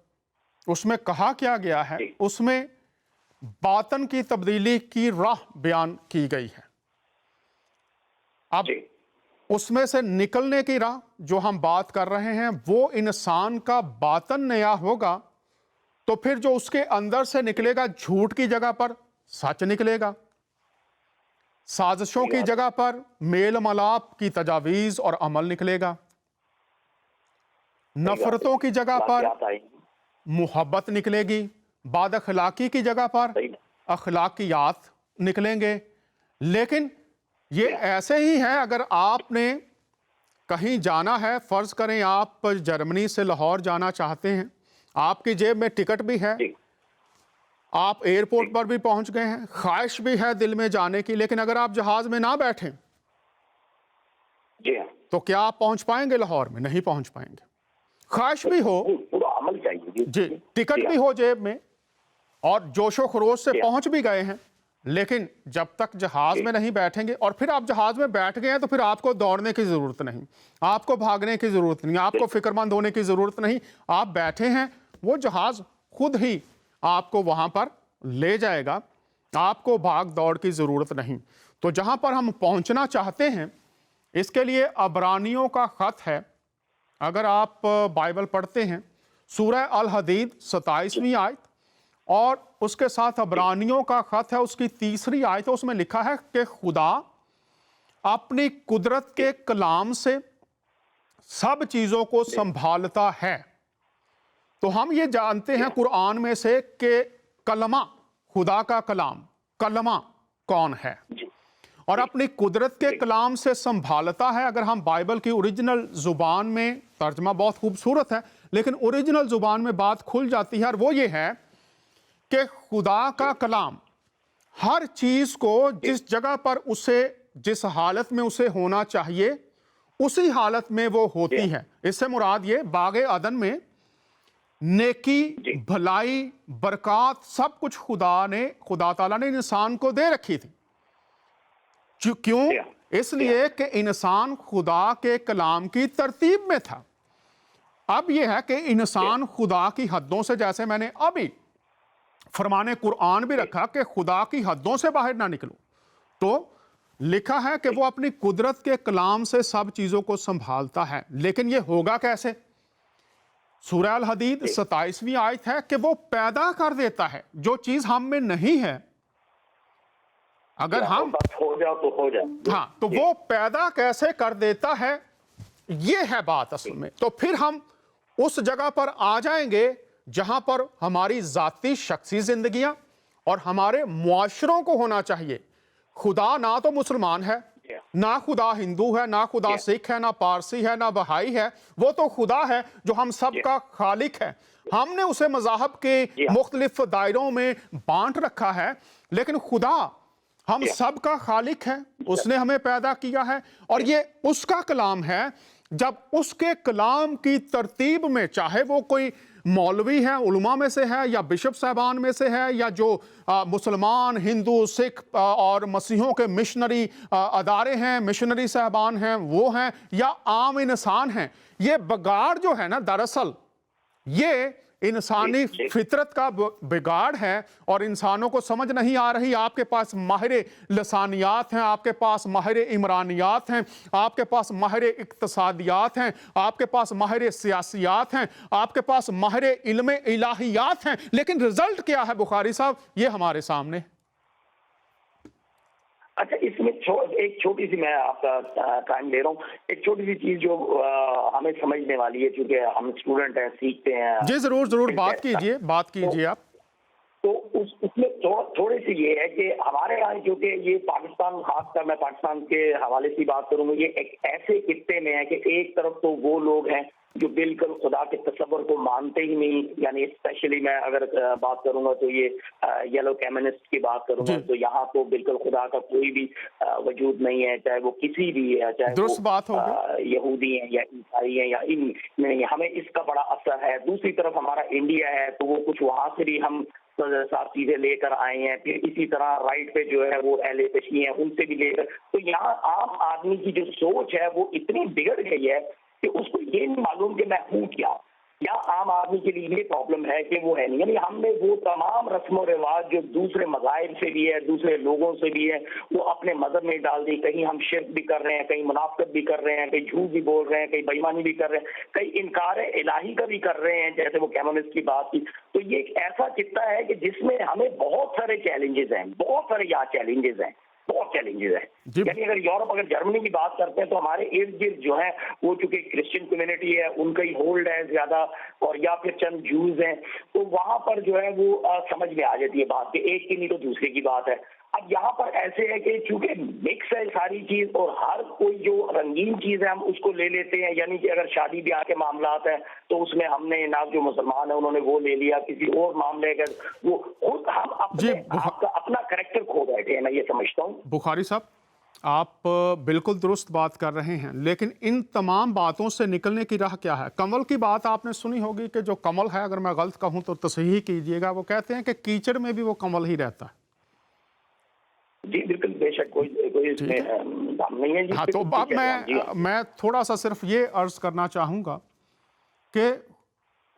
उसमें कहा क्या गया है, उसमें बातन की तब्दीली की राह बयान की गई है। अब उसमें से निकलने की राह जो हम बात कर रहे हैं, वो इंसान का बातन नया होगा, तो फिर जो उसके अंदर से निकलेगा, झूठ की जगह पर सच निकलेगा, साजिशों की जगह पर मेल मलाप की तजावीज़ और अमल निकलेगा, नफरतों की जगह पर मुहब्बत निकलेगी, बाद अखलाकी की जगह पर अखलाकियात निकलेंगे। लेकिन ये ऐसे ही है, अगर आपने कहीं जाना है, फ़र्ज़ करें आप जर्मनी से लाहौर जाना चाहते हैं, आपकी जेब में टिकट भी है, आप एयरपोर्ट पर भी पहुंच गए हैं, ख्वाहिश भी है दिल में जाने की, लेकिन अगर आप जहाज में ना बैठें तो क्या आप पहुंच पाएंगे लाहौर में? नहीं पहुंच पाएंगे। ख्वाहिश भी हो, पूरा अमल चाहिए जी, टिकट भी हो जेब में और जोशो खरोश से पहुंच भी गए हैं, लेकिन जब तक जहाज में नहीं बैठेंगे, और फिर आप जहाज में बैठ गए हैं, तो फिर आपको दौड़ने की ज़रूरत नहीं, आपको भागने की ज़रूरत नहीं, आपको फिक्रमंद होने की ज़रूरत नहीं। आप बैठे हैं, वो जहाज खुद ही आपको वहाँ पर ले जाएगा, आपको भाग दौड़ की ज़रूरत नहीं। तो जहाँ पर हम पहुँचना चाहते हैं, इसके लिए अबरानियों का ख़त है। अगर आप बाइबल पढ़ते हैं, सूरह अल हदीद 27वीं आयत और उसके साथ अबरानियों का ख़त है, उसकी 3री आयत है, उसमें लिखा है कि खुदा अपनी कुदरत के कलाम से सब चीज़ों को संभालता है। तो हम ये जानते हैं कुरान में से कि कलमा, खुदा का कलाम, कलमा कौन है, اور اپنی قدرت کے کلام سے سنبھالتا ہے. اگر ہم بائبل کی اوریجنل زبان میں، ترجمہ بہت خوبصورت ہے لیکن اوریجنل زبان میں بات کھل جاتی ہے، اور وہ یہ ہے کہ خدا کا کلام ہر چیز کو جس جگہ پر اسے، جس حالت میں اسے ہونا چاہیے اسی حالت میں وہ ہوتی ہے. اس سے مراد یہ باغ عدن میں نیکی، بھلائی، برکات سب کچھ خدا تعالیٰ نے انسان کو دے رکھی تھی. کیوں؟ اس لیے کہ انسان خدا کے کلام کی ترتیب میں تھا. اب یہ ہے کہ انسان خدا کی حدوں سے، جیسے میں نے ابھی فرمان قرآن بھی رکھا کہ خدا کی حدوں سے باہر نہ نکلو، تو لکھا ہے کہ وہ اپنی قدرت کے کلام سے سب چیزوں کو سنبھالتا ہے. لیکن یہ ہوگا کیسے؟ سورہ الحدید 27ویں آیت ہے کہ وہ پیدا کر دیتا ہے جو چیز ہم میں نہیں ہے. اگر ہم ہو جاؤ تو ہو جائے. ہاں، تو وہ پیدا کیسے کر دیتا ہے، یہ ہے بات اصل میں. تو پھر ہم اس جگہ پر آ جائیں گے جہاں پر ہماری ذاتی شخصی زندگیاں اور ہمارے معاشروں کو ہونا چاہیے. خدا نہ تو مسلمان ہے، نہ خدا ہندو ہے، نہ خدا سکھ ہے، نہ پارسی ہے، نہ بہائی ہے. وہ تو خدا ہے جو ہم سب کا خالق ہے. ہم نے اسے مذاہب کے مختلف دائروں میں بانٹ رکھا ہے، لیکن خدا ہم سب کا خالق ہے. اس نے ہمیں پیدا کیا ہے اور یہ اس کا کلام ہے. جب اس کے کلام کی ترتیب میں، چاہے وہ کوئی مولوی ہے، علماء میں سے ہے، یا بشپ صاحبان میں سے ہے، یا جو مسلمان، ہندو، سکھ اور مسیحوں کے مشنری ادارے ہیں، مشنری صاحبان ہیں، وہ ہیں، یا عام انسان ہیں، یہ بگاڑ جو ہے نا، دراصل یہ انسانی فطرت کا بگاڑ ہے اور انسانوں کو سمجھ نہیں آ رہی. آپ کے پاس ماہر لسانیات ہیں، آپ کے پاس ماہر عمرانیات ہیں، آپ کے پاس ماہر اقتصادیات ہیں، آپ کے پاس ماہر سیاسیات ہیں، آپ کے پاس ماہر علم الہیات ہیں، لیکن رزلٹ کیا ہے بخاری صاحب؟ یہ ہمارے سامنے. اچھا، اس میں ایک چھوٹی سی، میں آپ کا ٹائم لے رہا ہوں، ایک چھوٹی سی چیز جو ہمیں سمجھنے والی ہے، چونکہ ہم اسٹوڈنٹ ہیں، سیکھتے ہیں. جی ضرور بات کیجئے آپ. تو اس میں تھوڑی سی یہ ہے کہ ہمارے یہاں، کیونکہ یہ پاکستان، خاص کر میں پاکستان کے حوالے سے بات کروں گا، یہ ایک ایسے خطے میں ہے کہ ایک طرف تو وہ لوگ ہیں جو بالکل خدا کے تصور کو مانتے ہی نہیں. یعنی اسپیشلی میں اگر بات کروں گا تو یہ یلو کمیونسٹ کی بات کروں گا، تو یہاں تو بالکل خدا کا کوئی بھی وجود نہیں ہے، چاہے وہ کسی بھی ہے، چاہے وہ یہودی ہیں یا عیسائی ہیں یا نہیں. ہمیں اس کا بڑا اثر ہے. دوسری طرف ہمارا انڈیا ہے، تو وہ کچھ وہاں سے بھی ہم صاحب چیزیں لے کر آئے ہیں. پھر اسی طرح رائٹ پہ جو ہے وہ اہل تشیع ہیں، ان سے بھی لے کر. تو یہاں عام آدمی کی جو سوچ ہے وہ اتنی بگڑ گئی ہے کہ اس کو یہ نہیں معلوم کہ میں ہوں کیا. یا عام آدمی کے لیے یہ پرابلم ہے کہ وہ ہے نہیں. یعنی ہم نے وہ تمام رسم و رواج جو دوسرے مذاہب سے بھی ہے، دوسرے لوگوں سے بھی ہے، وہ اپنے مذہب میں ڈال دی. کہیں ہم شرک بھی کر رہے ہیں، کہیں منافقت بھی کر رہے ہیں، کہیں جھوٹ بھی بول رہے ہیں، کہیں بے ایمانی بھی کر رہے ہیں، کہیں انکار الہی کا بھی کر رہے ہیں، جیسے وہ کمیونسٹ کی بات کی. تو یہ ایک ایسا خطہ ہے کہ جس میں ہمیں بہت سارے چیلنجز ہیں، بہت سارے یہاں چیلنجز ہیں، بہت چیلنجز ہیں. یعنی اگر یورپ، اگر جرمنی کی بات کرتے ہیں تو ہمارے ارد گرد جو ہے وہ چونکہ کرسچن کمیونٹی ہے، ان کا ہی ہولڈ ہے زیادہ، اور یا پھر چند جوز ہیں، تو وہاں پر جو ہے وہ سمجھ میں آ جاتی ہے بات کہ ایک کی نہیں تو دوسرے کی بات ہے. اب یہاں پر ایسے ہے کہ چونکہ مکس ہے ساری چیز، اور ہر کوئی جو رنگین چیز ہے ہم اس کو لے لیتے ہیں. یعنی کہ اگر شادی بیاہ کے معاملات ہیں تو اس میں ہم نے جو مسلمان ہیں انہوں نے وہ لے لیا، کسی اور معاملے کا وہ خود ہم اپنا کریکٹر کھو بیٹھے ہیں. میں یہ سمجھتا ہوں. بخاری صاحب، آپ بالکل درست بات کر رہے ہیں، لیکن ان تمام باتوں سے نکلنے کی راہ کیا ہے؟ کمل کی بات آپ نے سنی ہوگی کہ جو کمل ہے، اگر میں غلط کہوں تو تصحیح کیجئے گا، وہ کہتے ہیں کہ کیچڑ میں بھی وہ کمل ہی رہتا ہے. جی بالکل، بے شک، کوئی اس میں دام نہیں ہے. ہاں، تو اب میں تھوڑا سا صرف یہ عرض کرنا چاہوں گا کہ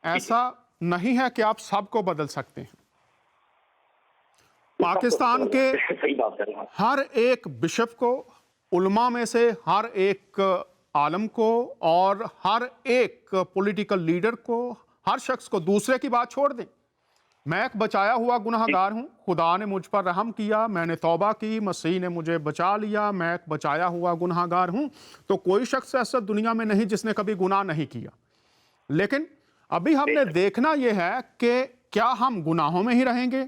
ایسا نہیں ہے کہ آپ سب کو بدل سکتے ہیں. پاکستان کے ہر ایک بشپ کو، علماء میں سے ہر ایک عالم کو، اور ہر ایک پولیٹیکل لیڈر کو، ہر شخص کو دوسرے کی بات چھوڑ دیں. میں ایک بچایا ہوا گناہ گار ہوں، خدا نے مجھ پر رحم کیا، میں نے توبہ کی، مسیح نے مجھے بچا لیا، میں ایک بچایا ہوا گناہ گار ہوں. تو کوئی شخص ایسا دنیا میں نہیں جس نے کبھی گناہ نہیں کیا. لیکن ابھی ہم نے دیکھنا یہ ہے کہ کیا ہم گناہوں میں ہی رہیں گے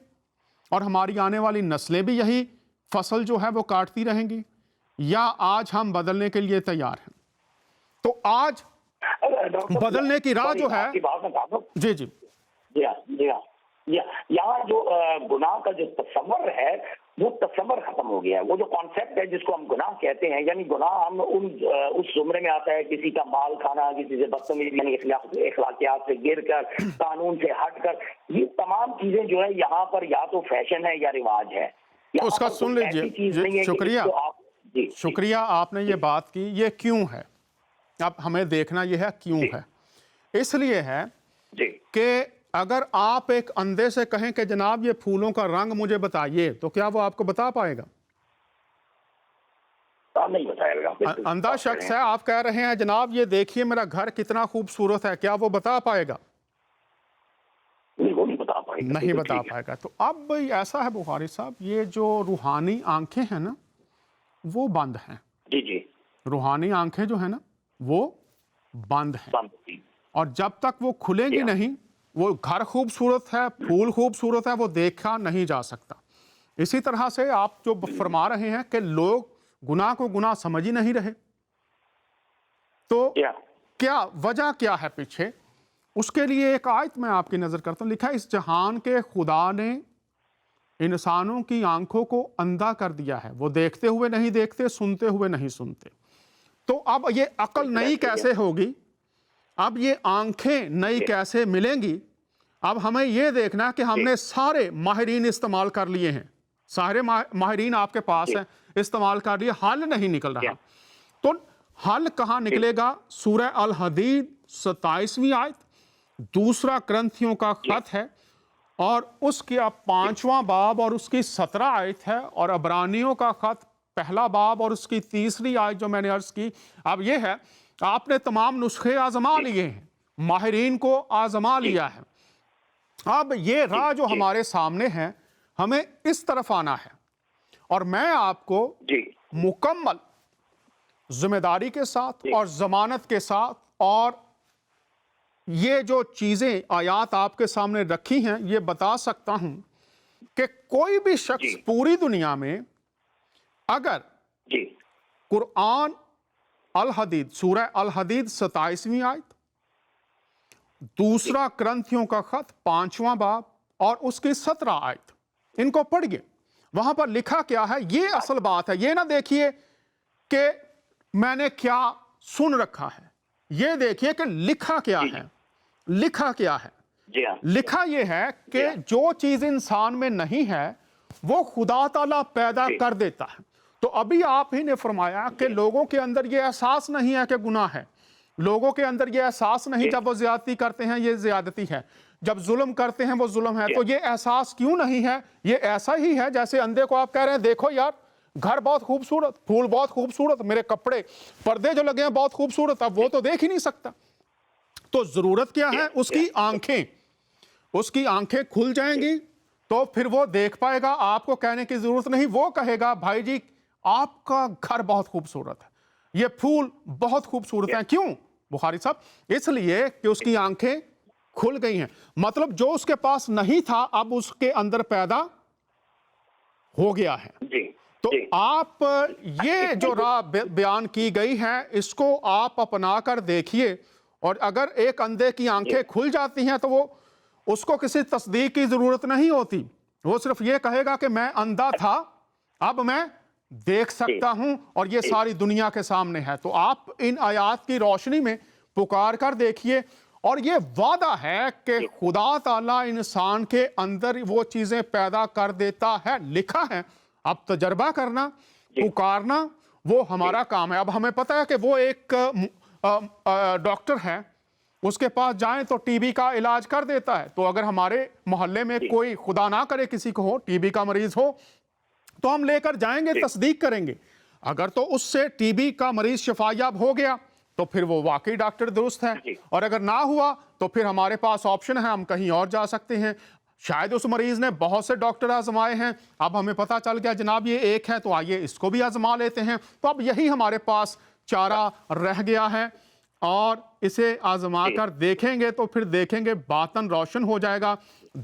اور ہماری آنے والی نسلیں بھی یہی फसल जो है वो काटती रहेंगी, या आज हम बदलने के लिए तैयार हैं? तो आज डॉक्टर बदलने की राह जो है, आपकी बात में काटो। जी जी जी हाँ, जी हाँ, यहाँ जो गुनाह का जो तस्वर है वो तस्वर खत्म हो गया है। वो जो कॉन्सेप्ट है जिसको हम गुनाह कहते हैं, यानी गुनाह हम उस जुमरे में आता है किसी का माल खाना, किसी से बदतमीजी, यानी इखलाकियात से गिर कर, कानून से हट कर, ये तमाम चीजें जो है यहाँ पर या तो फैशन है या रिवाज है। उसका सुन लीजिए, शुक्रिया, शुक्रिया आपने ये बात की। ये क्यों है, अब हमें देखना ये है क्यों है। इसलिए है कि अगर आप एक अंधे से कहें कि जनाब ये फूलों का रंग मुझे बताइए, तो क्या वो आपको बता पाएगा? नहीं बताएगा। अंधा शख्स है, आप कह रहे हैं जनाब ये देखिए मेरा घर कितना खूबसूरत है, क्या वो बता पाएगा? वो नहीं बता पाएगा, नहीं बता पाएगा। तो अब ऐसा है बुखारी साहब, ये जो रूहानी आंखें हैं ना वो बंद हैं। जी जी, रूहानी आंखें जो है ना वो बंद हैं, और जब तक वो खुलेंगी नहीं, वो घर खूबसूरत है, फूल खूबसूरत है, वो देखा नहीं जा सकता। इसी तरह से आप जो फरमा रहे हैं कि लोग गुनाह को गुनाह समझ ही नहीं रहे, तो क्या वजह क्या है पीछे? उसके लिए एक आयत मैं आपकी नजर करता हूं। लिखा है, इस जहान के खुदा ने इंसानों की आंखों को अंधा कर दिया है, वो देखते हुए नहीं देखते, सुनते हुए नहीं सुनते। तो अब ये अकल नई कैसे होगी, अब ये आंखें नई कैसे मिलेंगी? अब हमें ये देखना कि हमने सारे माहिरीन इस्तेमाल कर लिए हैं, सारे माहिरीन आपके पास हैं, इस्तेमाल कर लिए, हल नहीं निकल रहा। तो हल कहाँ निकलेगा? सूरह अल हदीद 27वीं आयत, दूसरा क्रंथियों का खत है, और उसका 5वां बाब और उसकी 17 आयत है, और अबरानियों का खत पहला बाब और उसकी 3री आयत जो मैंने अर्ज की। अब ये है, आपने तमाम नुस्खे आजमा लिए हैं, माहिरीन को आजमा लिया है। अब ये राह जो हमारे सामने है, हमें इस तरफ आना है, और मैं आपको मुकम्मल जिम्मेदारी के साथ और जमानत के साथ, और ये जो चीजें आयात आपके सामने रखी हैं, ये बता सकता हूं कि कोई भी शख्स पूरी दुनिया में अगर कुरान अल हदीद, सूरह अल हदीद 27वीं आयत, दूसरा क्रंथियों का खत 5वां बाब और उसकी 17 आयत, इनको पढ़िए। वहां पर लिखा क्या है, ये असल बात है। ये ना देखिए कि मैंने क्या सुन रखा है, ये देखिए कि लिखा क्या है। लिखा क्या है? लिखा ये है कि जो चीज इंसान में नहीं है वो खुदा ताला पैदा कर देता है। तो अभी आप ही ने फरमाया कि लोगों के अंदर ये एहसास नहीं है कि गुनाह है, लोगों के अंदर ये एहसास नहीं, जब वो ज्यादती करते हैं ये ज्यादती है, जब जुल्म करते हैं वो जुल्म है। तो ये एहसास क्यों नहीं है? ये ऐसा ही है जैसे अंधे को आप कह रहे हैं देखो यार घर बहुत खूबसूरत, फूल बहुत खूबसूरत, मेरे कपड़े पर्दे जो लगे हैं बहुत खूबसूरत, अब वो तो देख ही नहीं सकता। तो जरूरत क्या है? उसकी आंखें, उसकी आंखें खुल जाएंगी तो फिर वो देख पाएगा। आपको कहने की जरूरत नहीं, वो कहेगा भाई जी आपका घर बहुत खूबसूरत है, ये फूल बहुत खूबसूरत हैं। क्यों बुखारी साहब? इसलिए कि उसकी आंखें खुल गई हैं। मतलब जो उसके पास नहीं था अब उसके अंदर पैदा हो गया है। तो आप ये जो राह बयान की गई है इसको आप अपना कर देखिए, और अगर एक अंधे की आंखें खुल जाती हैं तो वो उसको किसी तस्दीक की जरूरत नहीं होती, वो सिर्फ ये कहेगा कि मैं अंधा था अब मैं देख सकता हूं और ये सारी दुनिया के सामने है। तो आप इन आयात की रोशनी में पुकार कर देखिए, और ये वादा है कि खुदा ताला इंसान के अंदर वो चीजें पैदा कर देता है। लिखा है, अब तजर्बा करना, पुकारना वो हमारा काम है। अब हमें पता है कि वो एक डॉक्टर है, उसके पास जाएं तो टीबी का इलाज कर देता है। तो अगर हमारे मोहल्ले में कोई खुदा ना करे किसी को हो टीबी का मरीज हो तो हम लेकर जाएंगे, तस्दीक करेंगे। अगर तो उससे टीबी का मरीज शिफायाब हो गया तो फिर वो वाकई डॉक्टर दुरुस्त है, और अगर ना हुआ तो फिर हमारे पास ऑप्शन है, हम कहीं और जा सकते हैं। शायद उस मरीज ने बहुत से डॉक्टर आजमाए हैं, अब हमें पता चल गया जनाब ये एक है तो आइए इसको भी आजमा लेते हैं। तो अब यही हमारे पास चारा रह गया है اور اسے آزما کر دیکھیں گے تو پھر دیکھیں گے باطن روشن ہو جائے گا.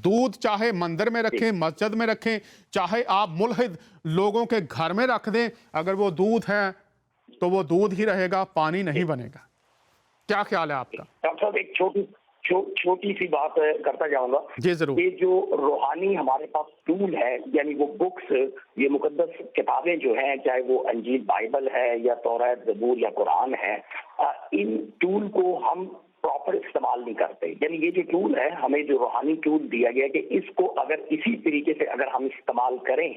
دودھ چاہے مندر میں رکھیں, مسجد میں رکھیں, چاہے آپ ملحد لوگوں کے گھر میں رکھ دیں, اگر وہ دودھ ہے تو وہ دودھ ہی رہے گا, پانی نہیں بنے گا. کیا خیال ہے آپ کا؟ ڈاکٹر صاحب ایک چھوٹی سی بات کرتا جاؤں گا. جی ضرور. یہ جو روحانی ہمارے پاس ٹول ہے, یعنی وہ بکس, یہ مقدس کتابیں جو ہیں, چاہے وہ انجیل بائبل ہے یا توریت زبور یا قرآن ہے, ان ٹول کو ہم پراپر استعمال نہیں کرتے. یعنی یہ جو ٹول ہے, ہمیں جو روحانی ٹول دیا گیا کہ اس کو اگر اسی طریقے سے اگر ہم استعمال کریں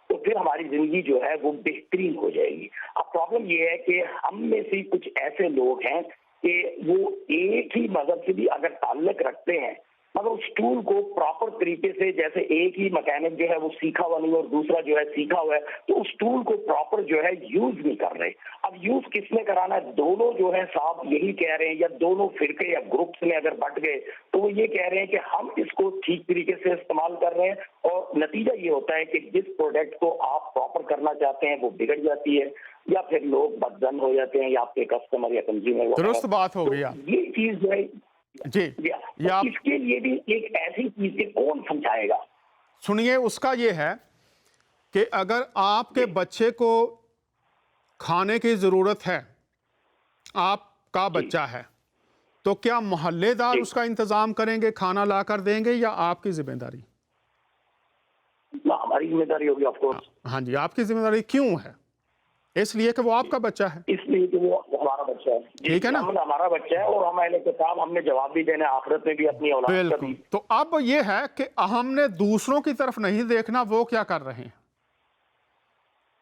تو پھر ہماری زندگی جو ہے وہ بہترین ہو جائے گی. اب پرابلم یہ ہے کہ ہم میں سے کچھ ایسے لوگ ہیں کہ وہ ایک ہی مذہب سے بھی اگر تعلق رکھتے ہیں مگر اس ٹول کو پراپر طریقے سے, جیسے ایک ہی مکینک جو ہے وہ سیکھا ہوا نہیں اور دوسرا جو ہے سیکھا ہوا ہے, تو اس ٹول کو پراپر جو ہے یوز نہیں کر رہے. اب یوز کس نے کرانا ہے؟ دونوں جو ہے صاحب یہی کہہ رہے ہیں, یا دونوں فرقے یا گروپس میں اگر بٹ گئے تو وہ یہ کہہ رہے ہیں کہ ہم اس کو ٹھیک طریقے سے استعمال کر رہے ہیں, اور نتیجہ یہ ہوتا ہے کہ جس پروڈکٹ کو آپ پراپر کرنا چاہتے ہیں وہ بگڑ جاتی ہے, یا پھر لوگ بدزن ہو جاتے ہیں, یا آپ کے کسٹمر یا کنزیومر. درست بات ہو گئی. یہ چیز جو ہے جی, اس کے لیے بھی ایک ایسی چیز کہ کون سمجھائے گا. سنیے, اس کا یہ ہے کہ اگر آپ کے بچے کو کھانے کی ضرورت ہے, آپ کا بچہ ہے, تو کیا محلے دار اس کا انتظام کریں گے, کھانا لا کر دیں گے, یا آپ کی ذمہ داری؟ ہماری ذمہ داری ہوگی آف کورس. ہاں جی, آپ کی ذمہ داری. کیوں ہے؟ اس لیے کہ وہ آپ کا بچہ ہے. اس لیے کہ وہ ہمارا بچہ ہے. ٹھیک ہے نا, ہمارا بچہ ہے, اور ہم اہل کتاب, ہم نے جواب بھی دینا آخرت میں بھی اپنی اولاد کا بالکل. بھی. تو اب یہ ہے کہ ہم نے دوسروں کی طرف نہیں دیکھنا وہ کیا کر رہے ہیں,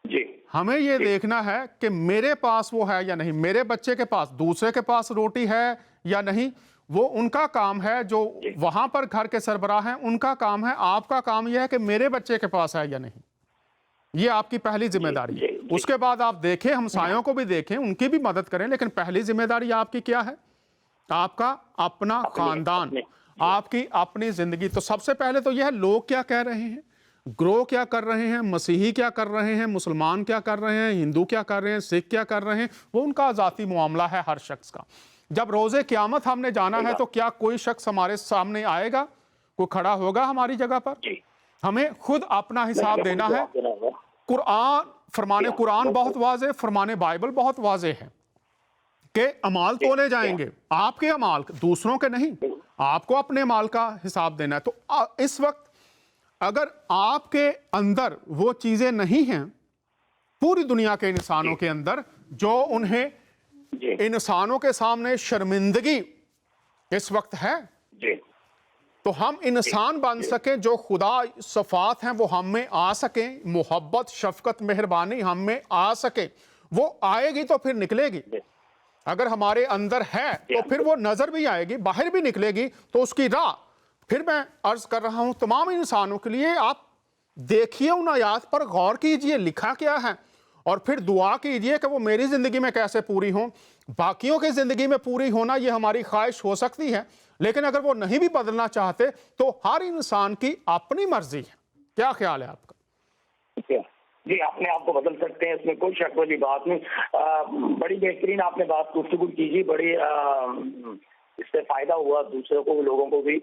جی ہمیں یہ دیکھنا ہے کہ میرے پاس وہ ہے یا نہیں, میرے بچے کے پاس, دوسرے کے پاس روٹی ہے یا نہیں. وہ ان کا کام ہے, جو وہاں پر گھر کے سربراہ ہیں ان کا کام ہے. آپ کا کام یہ ہے کہ میرے بچے کے پاس ہے یا نہیں. یہ آپ کی پہلی ذمہ داری ہے. اس کے بعد آپ دیکھیں, ہمسایوں کو بھی دیکھیں, ان کی بھی مدد کریں, لیکن پہلی ذمہ داری آپ کی کیا ہے؟ آپ کا اپنا خاندان, آپ کی اپنی زندگی. تو سب سے پہلے تو یہ ہے لوگ کیا کہہ رہے ہیں, گروہ کیا کر رہے ہیں, مسیحی کیا کر رہے ہیں, مسلمان کیا کر رہے ہیں, ہندو کیا کر رہے ہیں, سکھ کیا کر رہے ہیں, وہ ان کا ذاتی معاملہ ہے ہر شخص کا. جب روز قیامت ہم نے جانا ہے تو کیا کوئی شخص ہمارے سامنے آئے گا, کوئی کھڑا ہوگا ہماری جگہ پر؟ ہمیں خود اپنا حساب دینا ہے. قرآن, فرمان قرآن بہت واضح, فرمان بائبل بہت واضح ہے کہ اعمال تولے جائیں گے, آپ کے اعمال, دوسروں کے نہیں. آپ کو اپنے اعمال کا حساب دینا ہے. تو اس وقت اگر آپ کے اندر وہ چیزیں نہیں ہیں, پوری دنیا کے انسانوں کے اندر, جو انہیں انسانوں کے سامنے شرمندگی اس وقت ہے, تو ہم انسان بن سکیں, جو خدا صفات ہیں وہ ہم میں آ سکیں, محبت, شفقت, مہربانی ہم میں آ سکے. وہ آئے گی تو پھر نکلے گی. اگر ہمارے اندر ہے تو پھر وہ نظر بھی آئے گی, باہر بھی نکلے گی. تو اس کی راہ, پھر میں عرض کر رہا ہوں تمام انسانوں کے لیے, آپ دیکھیے ان آیات پر غور کیجئے لکھا کیا ہے, اور پھر دعا کیجئے کہ وہ میری زندگی میں کیسے پوری ہوں. باقیوں کی زندگی میں پوری ہونا یہ ہماری خواہش ہو سکتی ہے, لیکن اگر وہ نہیں بھی بدلنا چاہتے تو ہر انسان کی اپنی مرضی ہے. کیا خیال ہے آپ کا؟ جی, اپنے آپ کو بدل سکتے ہیں, اس میں کوئی شک والی بات نہیں. بڑی بہترین آپ نے بات گفتگو کیجیے, بڑی اس سے فائدہ ہوا دوسروں کو, لوگوں کو بھی.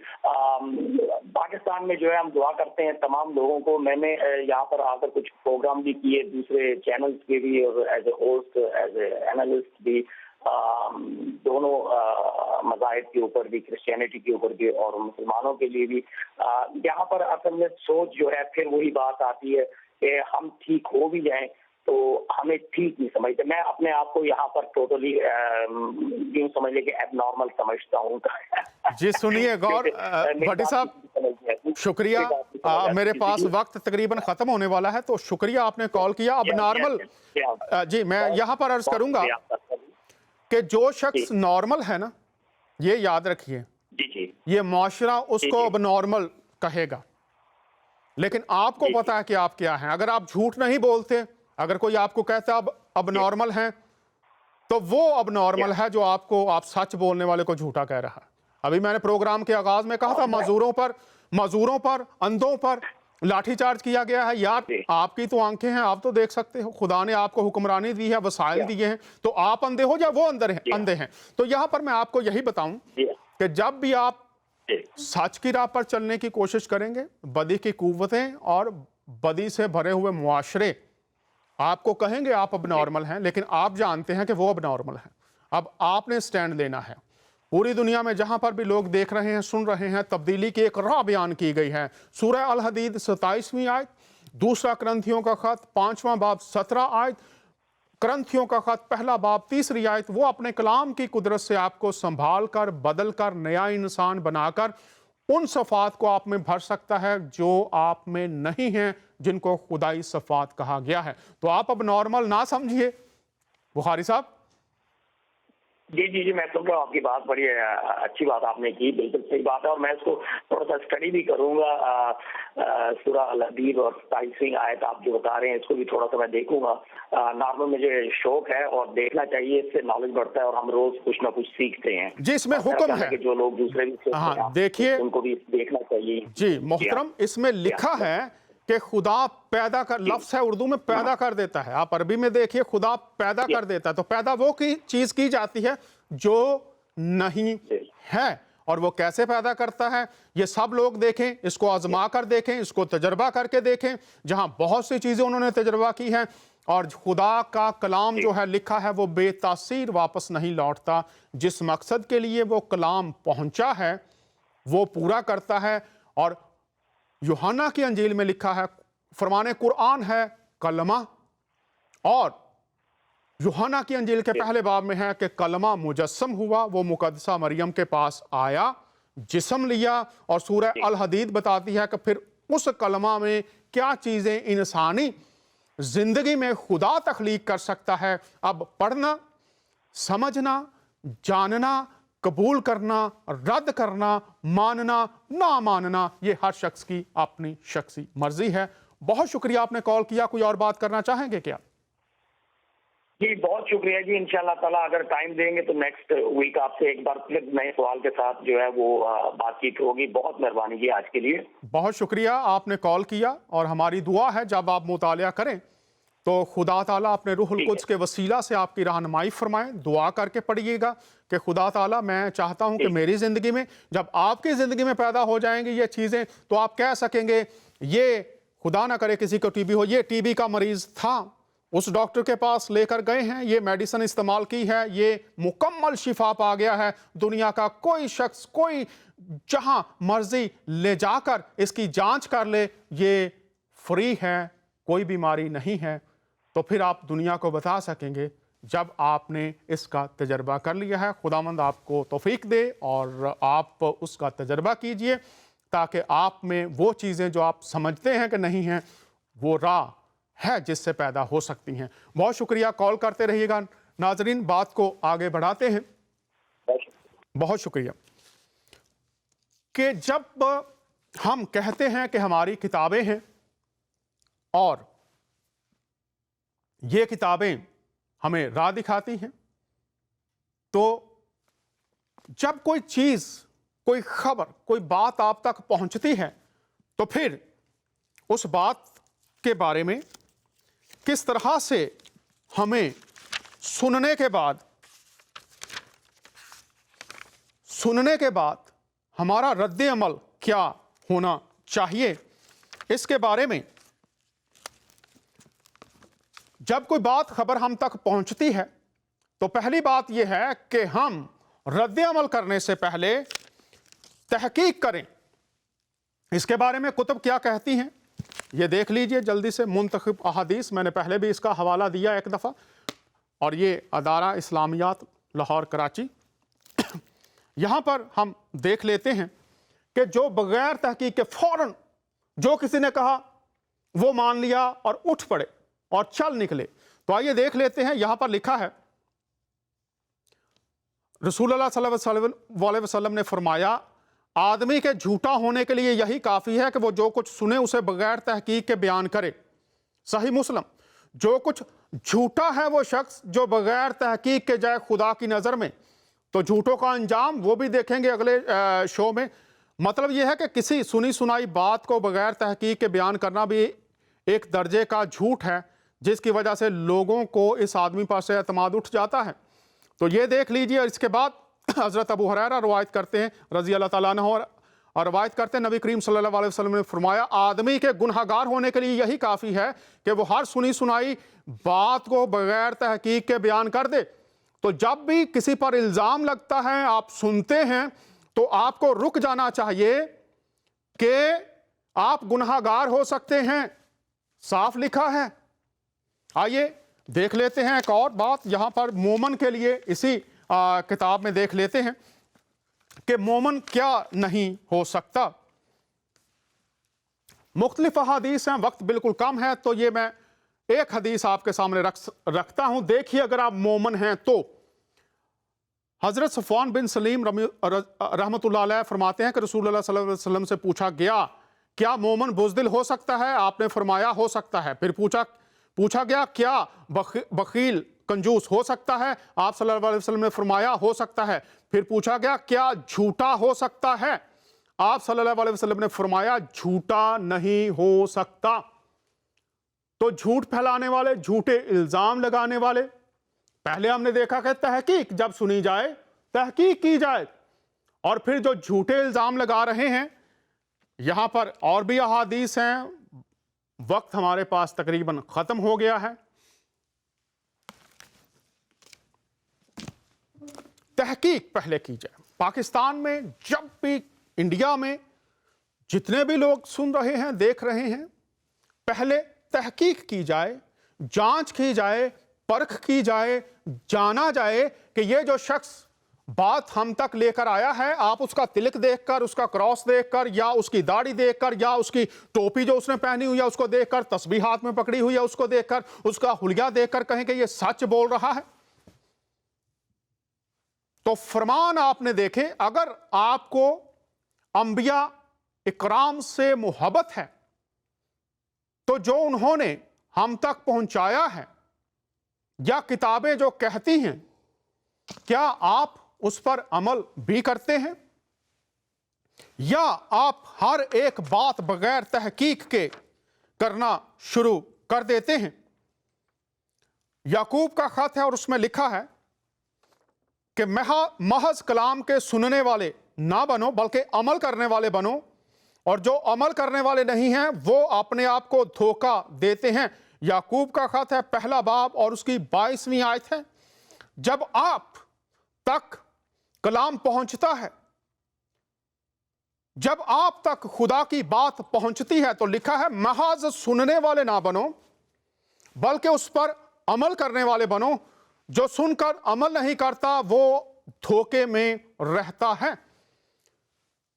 پاکستان میں جو ہے ہم دعا کرتے ہیں تمام لوگوں کو. میں نے یہاں پر آ کر کچھ پروگرام بھی کیے دوسرے چینلز کے بھی, اور as a host, as a analyst بھی, دونوں مذاہب کے اوپر بھی, کرسچینٹی کے اوپر بھی اور مسلمانوں کے لیے بھی. یہاں پر اصل میں سوچ جو ہے پھر وہی بات آتی ہے کہ ہم ٹھیک ہو بھی جائیں تو ہمیں ٹھیک نہیں سمجھتے. میں اپنے آپ کو یہاں پر ٹوٹلی یوں سمجھ لے کہ ایب نارمل سمجھتا ہوں. جی سنیے غور, بھٹی صاحب شکریہ. میرے پاس وقت تقریباً ختم ہونے والا ہے, تو شکریہ آپ نے کال کیا. اب نارمل, جی میں یہاں پر عرض کروں گا کہ جو شخص نارمل ہے نا, یہ یاد رکھیے, یہ معاشرہ اس کو اب نارمل کہے گا, لیکن آپ کو پتا ہے کہ آپ کیا ہیں. اگر آپ جھوٹ نہیں بولتے, اگر کوئی آپ کو کہتا ہے اب نارمل ہیں, تو وہ اب نارمل ہے جو آپ سچ بولنے والے کو جھوٹا کہہ رہا ہے. ابھی میں نے پروگرام کے آغاز میں کہا تھا, معذوروں پر, اندھوں پر, लाठी चार्ज किया गया है। यार आपकी तो आंखें हैं, आप तो देख सकते हो, खुदा ने आपको हुक्मरानी दी है, वसाइल दिए हैं, तो आप अंधे हो या वो अंधे हैं। तो यहाँ पर मैं आपको यही बताऊं कि जब भी आप सच की राह पर चलने की कोशिश करेंगे, बदी की कुव्वतें और बदी से भरे हुए मुआशरे आपको कहेंगे आप अब नॉर्मल हैं, लेकिन आप जानते हैं कि वो अब नॉर्मल है। अब आपने स्टैंड लेना है। पूरी दुनिया में जहां पर भी लोग देख रहे हैं, सुन रहे हैं, तब्दीली की एक राह बयान की गई है। सूरह अल हदीद 27वीं आयत, दूसरा करंथियों का खत 5वां बाब 17 आयत, करंथियों का खत पहला बाब 3री आयत, वो अपने कलाम की कुदरत से आपको संभाल कर, बदल कर, नया इंसान बनाकर उन सफ़ात को आप में भर सकता है जो आप में नहीं हैं, जिनको खुदाई सफ़ात कहा गया है। तो आप अब नॉर्मल ना समझिए बुखारी साहब। जी जी जी, मैं सुन रहा हूँ आपकी बात, बड़ी अच्छी बात आपने की, बिल्कुल सही बात है। और मैं इसको थोड़ा सा स्टडी भी करूंगा, सूरह अल हदीद और 27वीं आयत आप जो बता रहे हैं इसको भी थोड़ा सा मैं देखूंगा। नॉर्मल मुझे शौक है और देखना चाहिए, इससे नॉलेज बढ़ता है और हम रोज कुछ ना कुछ सीखते हैं। जी, इसमें हुक्म है कि जो लोग दूसरे भी देखिए, उनको भी देखना चाहिए। जी मोहतरम, इसमें लिखा है कि खुदा पैदा कर, लफ्ज़ है उर्दू में पैदा कर देता है, आप अरबी में देखिए खुदा पैदा कर देता है। तो पैदा वो की चीज़ की जाती है जो नहीं है, और वो कैसे पैदा करता है ये सब लोग देखें, इसको आजमा कर देखें, इसको तजर्बा करके देखें। जहां बहुत सी चीज़ें उन्होंने तजर्बा की हैं, और खुदा का कलाम जो है लिखा है वो बेतासीर वापस नहीं लौटता। जिस मकसद के लिए वो कलाम पहुंचा है वो पूरा करता है। और यूहन्ना की अंजील में लिखा है, फरमाने कुरान है कलमा, और यूहन्ना की अंजील के पहले बाब में है कि कलमा मुजस्सम हुआ, वो मुकद्दसा मरियम के पास आया, जिस्म लिया। और सूरह अल हदीद बताती है कि फिर उस कलमा में क्या चीज़ें इंसानी जिंदगी में खुदा तख्लीक कर सकता है। अब पढ़ना, समझना, जानना, कबूल करना, रद्द करना, मानना, ना मानना, ये हर शख्स की अपनी शख्सी मर्जी है। बहुत शुक्रिया आपने कॉल किया। कोई और बात करना चाहेंगे क्या? जी बहुत शुक्रिया जी, इंशाल्लाह ताला अगर टाइम देंगे तो नेक्स्ट वीक आपसे एक बार फिर नए सवाल के साथ जो है वो बातचीत होगी। बहुत मेहरबानी जी आज के लिए। बहुत शुक्रिया आपने कॉल किया, और हमारी दुआ है जब आप मुतालिया करें तो खुदा ताला अपने रूहुल कुद्स के वसीला से आपकी रहनुमाई फरमाए। दुआ करके पढ़िएगा कि खुदा ताला मैं चाहता हूं कि मेरी ज़िंदगी में, जब आपकी ज़िंदगी में पैदा हो जाएंगी ये चीज़ें, तो आप कह सकेंगे ये खुदा ना करे किसी को टीबी हो, ये टीबी का मरीज़ था, उस डॉक्टर के पास लेकर गए हैं, ये मेडिसिन इस्तेमाल की है, ये मुकम्मल शिफा पा गया है। दुनिया का कोई शख्स, कोई जहां मर्जी ले जाकर इसकी जांच कर ले, ये फ्री है, कोई बीमारी नहीं है। तो फिर आप दुनिया को बता सकेंगे जब आपने इसका तजर्बा कर लिया है। खुदावंद आपको तौफीक दे और आप उसका तजर्बा कीजिए, ताकि आप में वो चीज़ें जो आप समझते हैं कि नहीं हैं, वो राह है जिससे पैदा हो सकती हैं। बहुत शुक्रिया, कॉल करते रहिएगा। नाजरीन, बात को आगे बढ़ाते हैं। बहुत शुक्रिया। कि जब हम कहते हैं कि हमारी किताबें हैं और ये किताबें हमें राह दिखाती हैं, तो जब कोई चीज़, कोई खबर, कोई बात आप तक पहुंचती है, तो फिर उस बात के बारे में किस तरह से हमें सुनने के बाद हमारा रद्द अमल क्या होना चाहिए, इसके बारे में जब कोई बात, खबर हम तक पहुंचती है, तो पहली बात यह है कि हम रद्द अमल करने से पहले तहकीक करें। इसके बारे में कुतुब क्या कहती हैं ये देख लीजिए जल्दी से। मुंतखब अहादीस, मैंने पहले भी इसका हवाला दिया एक दफ़ा, और ये अदारा इस्लामियात लाहौर कराची। यहाँ पर हम देख लेते हैं कि जो बगैर तहकीक के फौरन जो किसी ने कहा वो मान लिया और उठ पड़े और चल निकले। तो आइए देख लेते हैं। यहाँ पर लिखा है, रसूलुल्लाह सल्लल्लाहु अलैहि वसल्लम ने फरमाया, आदमी के झूठा होने के लिए यही काफ़ी है कि वो जो कुछ सुने उसे बगैर तहकीक के बयान करे। सही मुस्लिम। जो कुछ झूठा है वो शख्स जो बगैर तहकीक के जाए खुदा की नज़र में। तो झूठों का अंजाम वो भी देखेंगे अगले शो में। मतलब यह है कि किसी सुनी सुनाई बात को बगैर तहकीक के बयान करना भी एक दर्जे का झूठ है, जिसकी वजह से लोगों को इस आदमी पर से एतमाद उठ जाता है। तो ये देख लीजिए। और इसके बाद हज़रत अबू हुरैरा रवायत करते हैं रज़ी अल्लाह ताला अन्हु, और रवायत करते हैं नबी करीम सल्लल्लाहु अलैहि वसल्लम ने फरमाया, आदमी के गुनहगार होने के लिए यही काफ़ी है कि वो हर सुनी सुनाई बात को बगैर तहकीक के बयान कर दे। तो जब भी किसी पर इल्ज़ाम लगता है, आप सुनते हैं, तो आपको रुक जाना चाहिए कि आप गुनहगार हो सकते हैं, साफ लिखा है। आइए देख लेते हैं एक और बात यहां पर मोमन के लिए, इसी किताब में देख लेते हैं कि मोमन क्या नहीं हो सकता। मुख्तलिफ हदीस हैं, वक्त बिल्कुल कम है, तो ये मैं एक हदीस आपके सामने रखता हूं। देखिए, अगर आप मोमन हैं तो हजरत सफ़वान बिन सलीम रहमतुल्लाह अलैह फरमाते हैं कि रसूलुल्लाह सल्लल्लाहु अलैहि वसल्लम से पूछा गया, क्या मोमन बुज़दिल हो सकता है? आपने फरमाया हो सकता है। फिर पूछा गया, क्या बखील कंजूस हो सकता है? आप सल्लल्लाहु अलैहि वसल्लम ने फरमाया हो सकता है। फिर पूछा गया, क्या झूठा हो सकता है? आप सल्लल्लाहु अलैहि वसल्लम ने फरमाया झूठा नहीं हो सकता। तो झूठ फैलाने वाले, झूठे इल्जाम लगाने वाले, पहले हमने देखा कि तहकीक जब सुनी जाए, तहकीक की जाए, और फिर जो झूठे इल्जाम लगा रहे हैं, यहां पर और भी अहादीस हैं। वक्त हमारे पास तकरीबन खत्म हो गया है। तहकीक पहले की जाए। पाकिस्तान में जब भी, इंडिया में जितने भी लोग सुन रहे हैं, देख रहे हैं, पहले तहकीक की जाए, जांच की जाए, परख की जाए, जाना जाए कि ये जो शख्स बात हम तक लेकर आया है, आप उसका तिलक देखकर, उसका क्रॉस देखकर, या उसकी दाढ़ी देखकर, या उसकी टोपी जो उसने पहनी हुई है उसको देखकर, तस्बीह हाथ में पकड़ी हुई है उसको देखकर, उसका हुलिया देखकर कहें कि ये सच बोल रहा है। तो फरमान आपने देखे, अगर आपको अंबिया इकराम से मोहब्बत है, तो जो उन्होंने हम तक पहुंचाया है, या किताबें जो कहती हैं, क्या आप उस पर अमल भी करते हैं, या आप हर एक बात बगैर तहकीक के करना शुरू कर देते हैं? याकूब का खत है और उसमें लिखा है कि महज कलाम के सुनने वाले ना बनो, बल्कि अमल करने वाले बनो, और जो अमल करने वाले नहीं हैं वो अपने आप को धोखा देते हैं। याकूब का खत है, पहला बाब और उसकी 22वीं आयत है। जब आप तक कलाम पहुंचता है, जब आप तक खुदा की बात पहुंचती है, तो लिखा है महज सुनने वाले ना बनो, बल्कि उस पर अमल करने वाले बनो। जो सुनकर अमल नहीं करता वो धोखे में रहता है।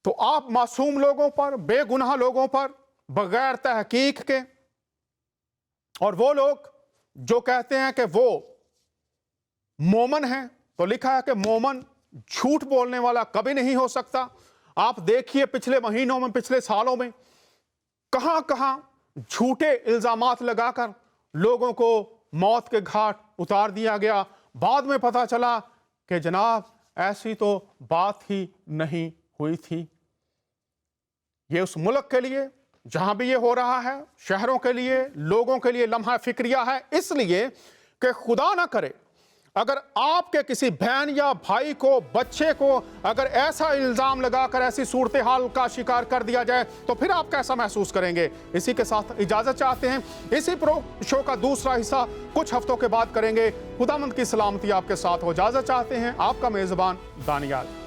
तो आप मासूम लोगों पर, बेगुनाह लोगों पर बगैर तहकीक के, और वो लोग जो कहते हैं कि वो मोमन हैं, तो लिखा है कि मोमन झूठ बोलने वाला कभी नहीं हो सकता। आप देखिए पिछले महीनों में, पिछले सालों में कहां कहां झूठे इल्जामात लगाकर लोगों को मौत के घाट उतार दिया गया। बाद में पता चला कि जनाब ऐसी तो बात ही नहीं हुई थी। ये उस मुल्क के लिए जहां भी ये हो रहा है, शहरों के लिए, लोगों के लिए लम्हा फिक्रिया है, इसलिए कि खुदा ना करे अगर आपके किसी बहन या भाई को, बच्चे को अगर ऐसा इल्जाम लगाकर ऐसी सूरत हाल का शिकार कर दिया जाए, तो फिर आप कैसा महसूस करेंगे। इसी के साथ इजाजत चाहते हैं। इसी प्रो शो का दूसरा हिस्सा कुछ हफ्तों के बाद करेंगे। खुदावंद की सलामती आपके साथ हो। इजाजत चाहते हैं। आपका मेजबान दानियाल।